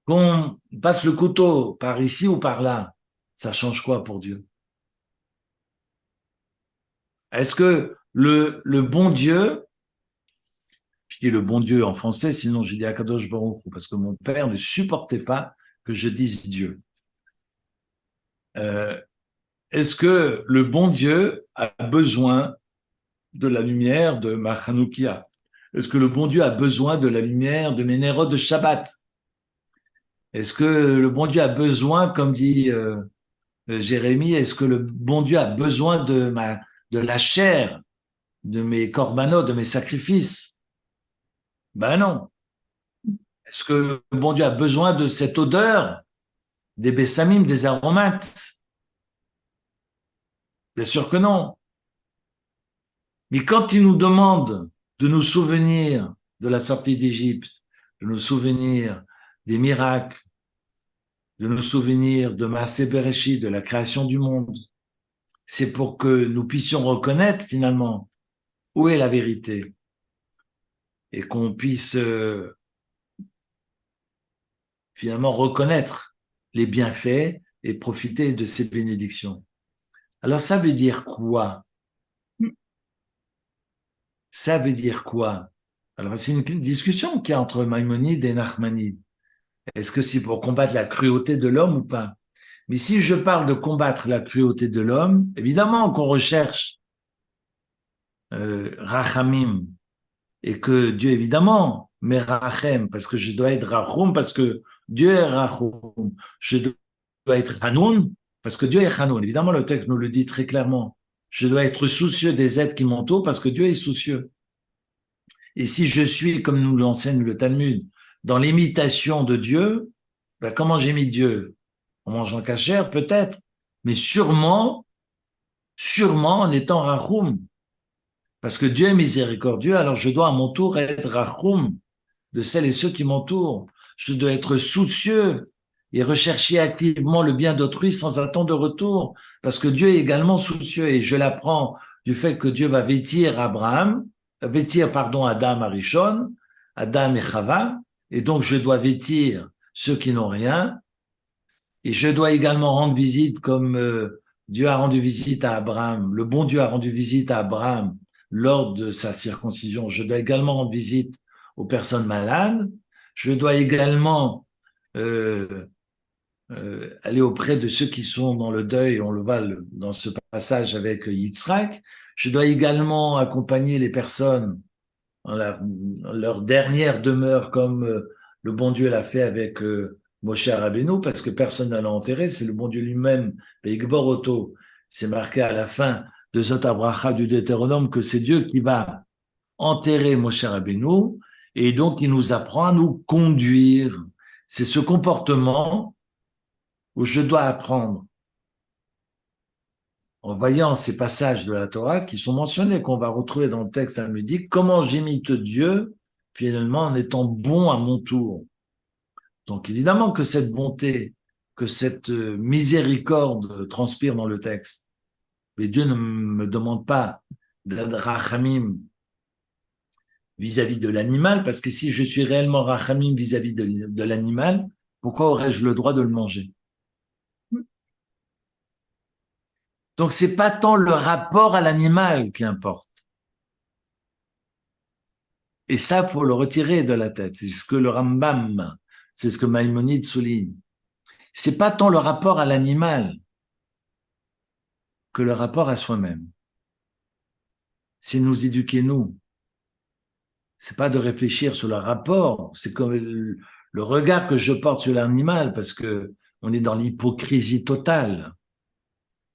Qu'on passe le couteau par ici ou par là, ça change quoi pour Dieu? Est-ce que le bon Dieu, je dis le bon Dieu en français, sinon je dis Akadosh Baruch Hu, parce que mon père ne supportait pas que je dise Dieu. Euh, Est-ce que le bon Dieu a besoin de la lumière de ma Hanoukia? Est-ce que le bon Dieu a besoin de la lumière de mes Nérot de Shabbat? Est-ce que le bon Dieu a besoin, comme dit Jérémie, est-ce que le bon Dieu a besoin de la chair, de mes korbanot, de mes sacrifices? Ben non. Est-ce que le bon Dieu a besoin de cette odeur des bessamim, des aromates? Bien sûr que non. Mais quand il nous demande de nous souvenir de la sortie d'Égypte, de nous souvenir des miracles, de nous souvenir de Maaseh Bereshit, de la création du monde, c'est pour que nous puissions reconnaître finalement où est la vérité et qu'on puisse finalement reconnaître les bienfaits et profiter de ces bénédictions. Alors ça veut dire quoi? Ça veut dire quoi? Alors c'est une discussion qu'il y a entre Maïmonide et Nachmanide. Est-ce que c'est pour combattre la cruauté de l'homme ou pas? Mais si je parle de combattre la cruauté de l'homme, évidemment qu'on recherche Rachamim, et que Dieu, évidemment, merachem, parce que je dois être rachum, parce que Dieu est rachum. Je dois être hanoun, parce que Dieu est hanoun. Évidemment, le texte nous le dit très clairement. Je dois être soucieux des êtres qui m'entourent, parce que Dieu est soucieux. Et si je suis, comme nous l'enseigne le Talmud, dans l'imitation de Dieu, ben comment j'imite Dieu? En mangeant cachère, peut-être, mais sûrement en étant rachum. Parce que Dieu est miséricordieux, alors je dois à mon tour être rachum de celles et ceux qui m'entourent. Je dois être soucieux et rechercher activement le bien d'autrui sans attendre de retour, parce que Dieu est également soucieux, et je l'apprends du fait que Dieu va vêtir, Adam Arishon, Adam et Chava, et donc je dois vêtir ceux qui n'ont rien, et je dois également rendre visite comme Dieu a rendu visite à Abraham, le bon Dieu a rendu visite à Abraham lors de sa circoncision. Je dois également rendre visite aux personnes malades. Je dois également aller auprès de ceux qui sont dans le deuil, on le voit dans ce passage avec Yitzhak. Je dois également accompagner les personnes dans leur dernière demeure, comme le bon Dieu l'a fait avec Moshe Rabbeinu, parce que personne ne l'a enterré, c'est le bon Dieu lui-même, Beikbor Oto, c'est marqué à la fin de Zot Abracha du Deutéronome que c'est Dieu qui va enterrer Moshe Rabbeinu et donc il nous apprend à nous conduire. C'est ce comportement où je dois apprendre en voyant ces passages de la Torah qui sont mentionnés, qu'on va retrouver dans le texte talmudique, comment j'imite Dieu finalement en étant bon à mon tour. Donc évidemment que cette bonté, que cette miséricorde transpire dans le texte. Mais Dieu ne me demande pas d'rachamim vis-à-vis de l'animal, parce que si je suis réellement rachamim vis-à-vis de l'animal, pourquoi aurais-je le droit de le manger? Donc c'est pas tant le rapport à l'animal qui importe. Et ça, faut le retirer de la tête. C'est ce que le Rambam, c'est ce que Maïmonide souligne. C'est pas tant le rapport à l'animal que le rapport à soi-même. C'est nous éduquer nous. C'est pas de réfléchir sur le rapport, c'est comme le regard que je porte sur l'animal, parce que on est dans l'hypocrisie totale.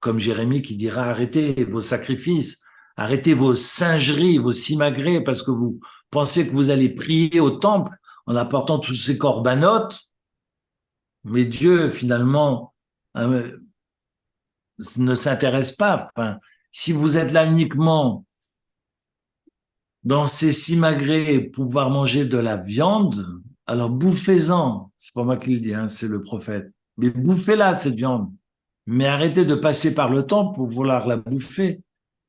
Comme Jérémie qui dira arrêtez vos sacrifices, arrêtez vos singeries, vos simagrées, parce que vous pensez que vous allez prier au temple en apportant tous ces corbanotes, mais Dieu finalement ne s'intéresse pas. Enfin, si vous êtes là uniquement dans ces simagrées pouvoir manger de la viande, alors bouffez-en. C'est pas moi qui le dis, hein, c'est le prophète. Mais bouffez-la, cette viande. Mais arrêtez de passer par le temple pour vouloir la bouffer.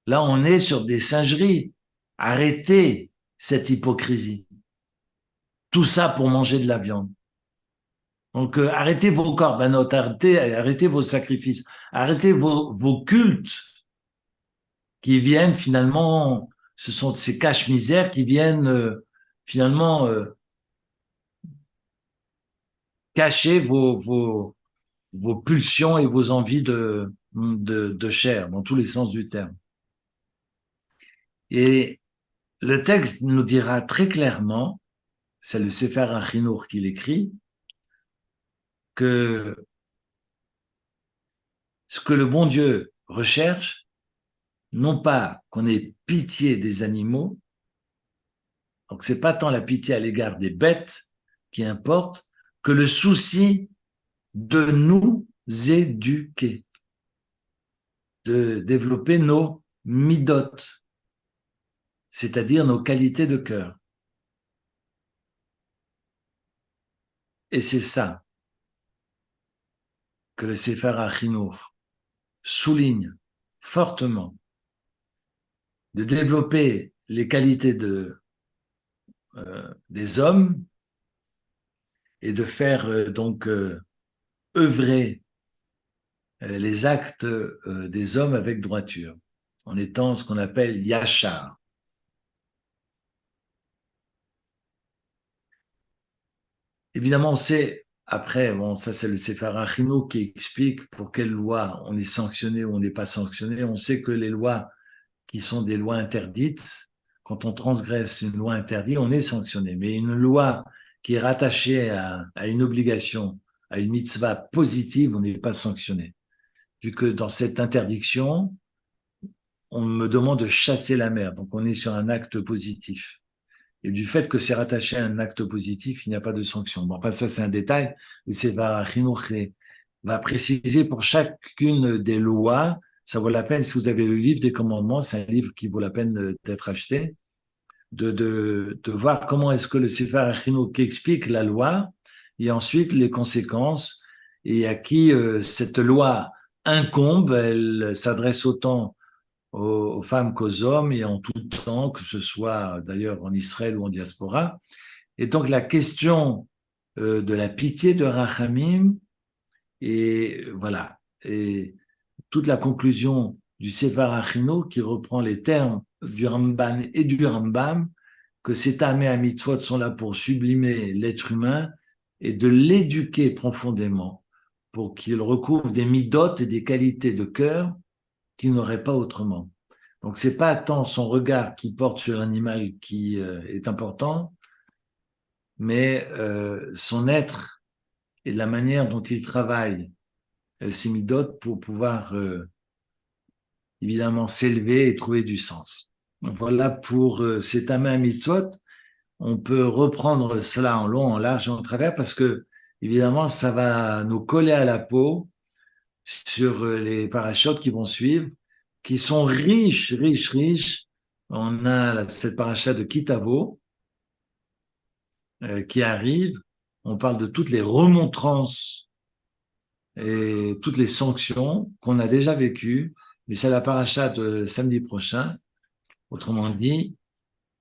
Là, on est sur des singeries. Arrêtez cette hypocrisie. Tout ça pour manger de la viande. Donc, arrêtez vos corbanotes, arrêtez vos sacrifices, arrêtez vos cultes qui viennent finalement, ce sont ces caches-misères qui viennent finalement cacher vos pulsions et vos envies de chair, dans tous les sens du terme. Et le texte nous dira très clairement, c'est le Sefer HaChinour qui l'écrit, que ce que le bon Dieu recherche, non pas qu'on ait pitié des animaux, donc c'est pas tant la pitié à l'égard des bêtes qui importe, que le souci de nous éduquer, de développer nos midot, c'est-à-dire nos qualités de cœur. Et c'est ça que le Sefer HaChinour souligne fortement, de développer les qualités des hommes et de faire donc œuvrer les actes des hommes avec droiture, en étant ce qu'on appelle yachar. Évidemment, on sait, après, bon, ça c'est le Sefer HaChinour qui explique pour quelles lois on est sanctionné ou on n'est pas sanctionné. On sait que les lois qui sont des lois interdites, quand on transgresse une loi interdite, on est sanctionné. Mais une loi qui est rattachée à une obligation, à une mitzvah positive, on n'est pas sanctionné. Vu que dans cette interdiction, on me demande de chasser la mer. Donc on est sur un acte positif. Et du fait que c'est rattaché à un acte positif, il n'y a pas de sanction. Bon, enfin, ça, c'est un détail. C'est va préciser pour chacune des lois. Ça vaut la peine, si vous avez le livre des commandements, c'est un livre qui vaut la peine d'être acheté, de voir comment est-ce que le Sefer HaChinouk explique la loi et ensuite les conséquences et à qui cette loi incombe. Elle s'adresse autant aux femmes qu'aux hommes et en tout temps, que ce soit d'ailleurs en Israël ou en diaspora. Et donc la question de la pitié de Rachamim, et voilà, et toute la conclusion du Sefer HaChinouk qui reprend les termes du Ramban et du Rambam, que ces tamés à mitzvot sont là pour sublimer l'être humain et de l'éduquer profondément pour qu'il recouvre des midotes et des qualités de cœur qu'il n'aurait pas autrement. Donc c'est pas tant son regard qui porte sur l'animal qui est important, mais son être et la manière dont il travaille ses midotes pour pouvoir évidemment s'élever et trouver du sens. Donc voilà pour ces Tamei Mitzvot. On peut reprendre cela en long, en large et en travers parce que, évidemment, ça va nous coller à la peau sur les parachutes qui vont suivre, qui sont riches, riches, riches. On a cette paracha de Kitavo qui arrive. On parle de toutes les remontrances et toutes les sanctions qu'on a déjà vécues, mais c'est la paracha de samedi prochain. Autrement dit,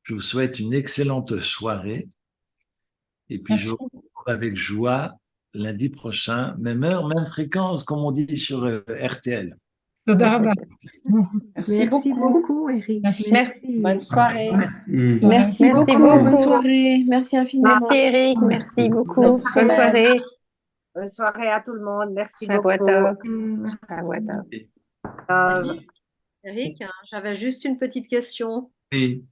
je vous souhaite une excellente soirée et puis je vous Merci. retrouve avec joie lundi prochain, même heure, même fréquence, comme on dit sur RTL. Toda rabba. Merci beaucoup, Eric. Merci. Bonne soirée. Merci. Merci Merci beaucoup. Bonne soirée. Merci infiniment. Merci Eric, merci beaucoup. Bonne Bonne soirée. Bonne soirée à tout le monde. Merci Shabbat beaucoup. tov. Shabbat tov. Eric, j'avais juste une petite question. Et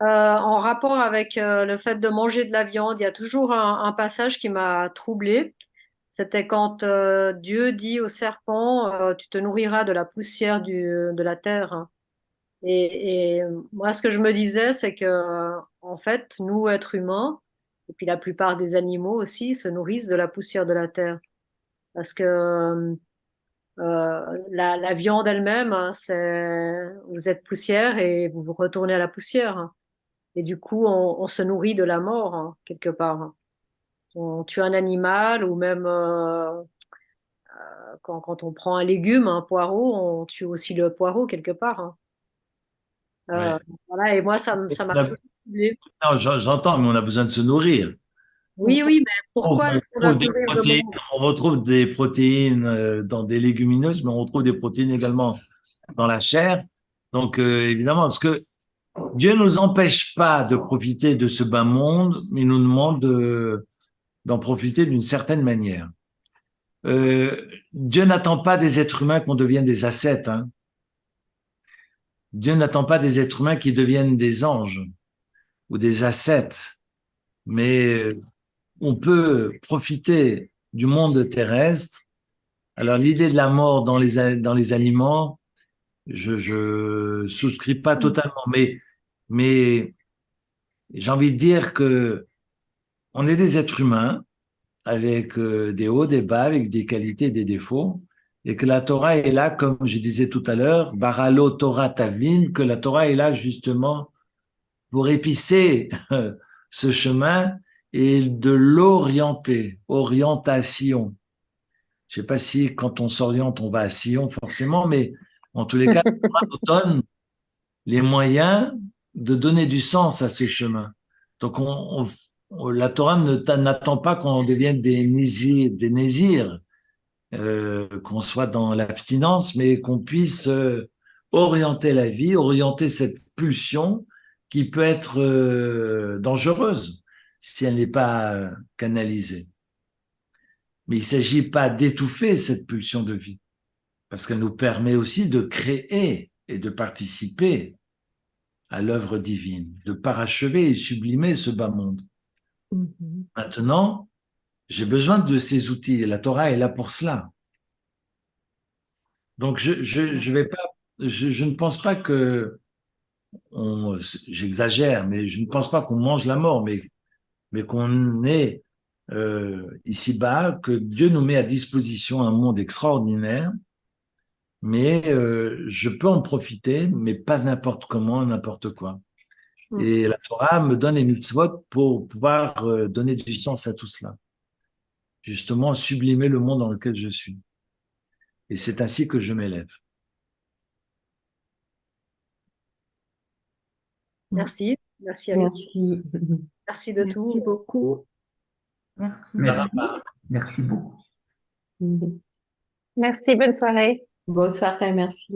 En rapport avec le fait de manger de la viande, il y a toujours un passage qui m'a troublée. C'était quand Dieu dit au serpent, tu te nourriras de la poussière de la terre. Et moi, ce que je me disais, c'est que, en fait, nous, êtres humains, et puis la plupart des animaux aussi, se nourrissent de la poussière de la terre. Parce que la viande elle-même, hein, vous êtes poussière et vous vous retournez à la poussière, hein. Et du coup, on se nourrit de la mort, hein, quelque part, hein. On tue un animal ou même quand on prend un légume, un poireau, on tue aussi le poireau quelque part, hein. ouais. Voilà, et moi, ça m'a toujours troublé. Non, j'entends, mais on a besoin de se nourrir. Oui, oui, mais pourquoi est-ce qu'on doit se nourrir de mort? On retrouve des protéines dans des légumineuses, mais on retrouve des protéines également dans la chair. Donc, évidemment, parce que Dieu ne nous empêche pas de profiter de ce bas monde, mais il nous demande d'en profiter d'une certaine manière. Dieu n'attend pas des êtres humains qu'on devienne des ascètes, hein. Dieu n'attend pas des êtres humains qui deviennent des anges ou des ascètes, mais on peut profiter du monde terrestre. Alors l'idée de la mort dans les aliments, je souscris pas totalement, mais j'ai envie de dire que on est des êtres humains avec des hauts, des bas, avec des qualités et des défauts, et que la Torah est là, comme je disais tout à l'heure, Baralo Torah Tavin, que la Torah est là justement pour épicer ce chemin et de l'orienter, orientation. Je sais pas si quand on s'oriente, on va à Sion forcément, mais en tous les cas, on donne les moyens de donner du sens à ce chemin. Donc, la Torah n'attend pas qu'on devienne des nésirs, qu'on soit dans l'abstinence, mais qu'on puisse orienter la vie, orienter cette pulsion qui peut être dangereuse si elle n'est pas canalisée. Mais il ne s'agit pas d'étouffer cette pulsion de vie, parce qu'elle nous permet aussi de créer et de participer à l'œuvre divine, de parachever et sublimer ce bas monde. Maintenant, j'ai besoin de ces outils, et la Torah est là pour cela. Donc, je ne pense pas que j'exagère, mais je ne pense pas qu'on mange la mort, mais qu'on est ici-bas, que Dieu nous met à disposition un monde extraordinaire, mais je peux en profiter, mais pas n'importe comment, n'importe quoi. Et la Torah me donne les mitzvot pour pouvoir donner du sens à tout cela. Justement, sublimer le monde dans lequel je suis. Et c'est ainsi que je m'élève. Merci. Merci Eric. Merci. Merci de tout. Merci beaucoup. Merci. Merci beaucoup. Merci, bonne soirée. Bonne soirée, merci.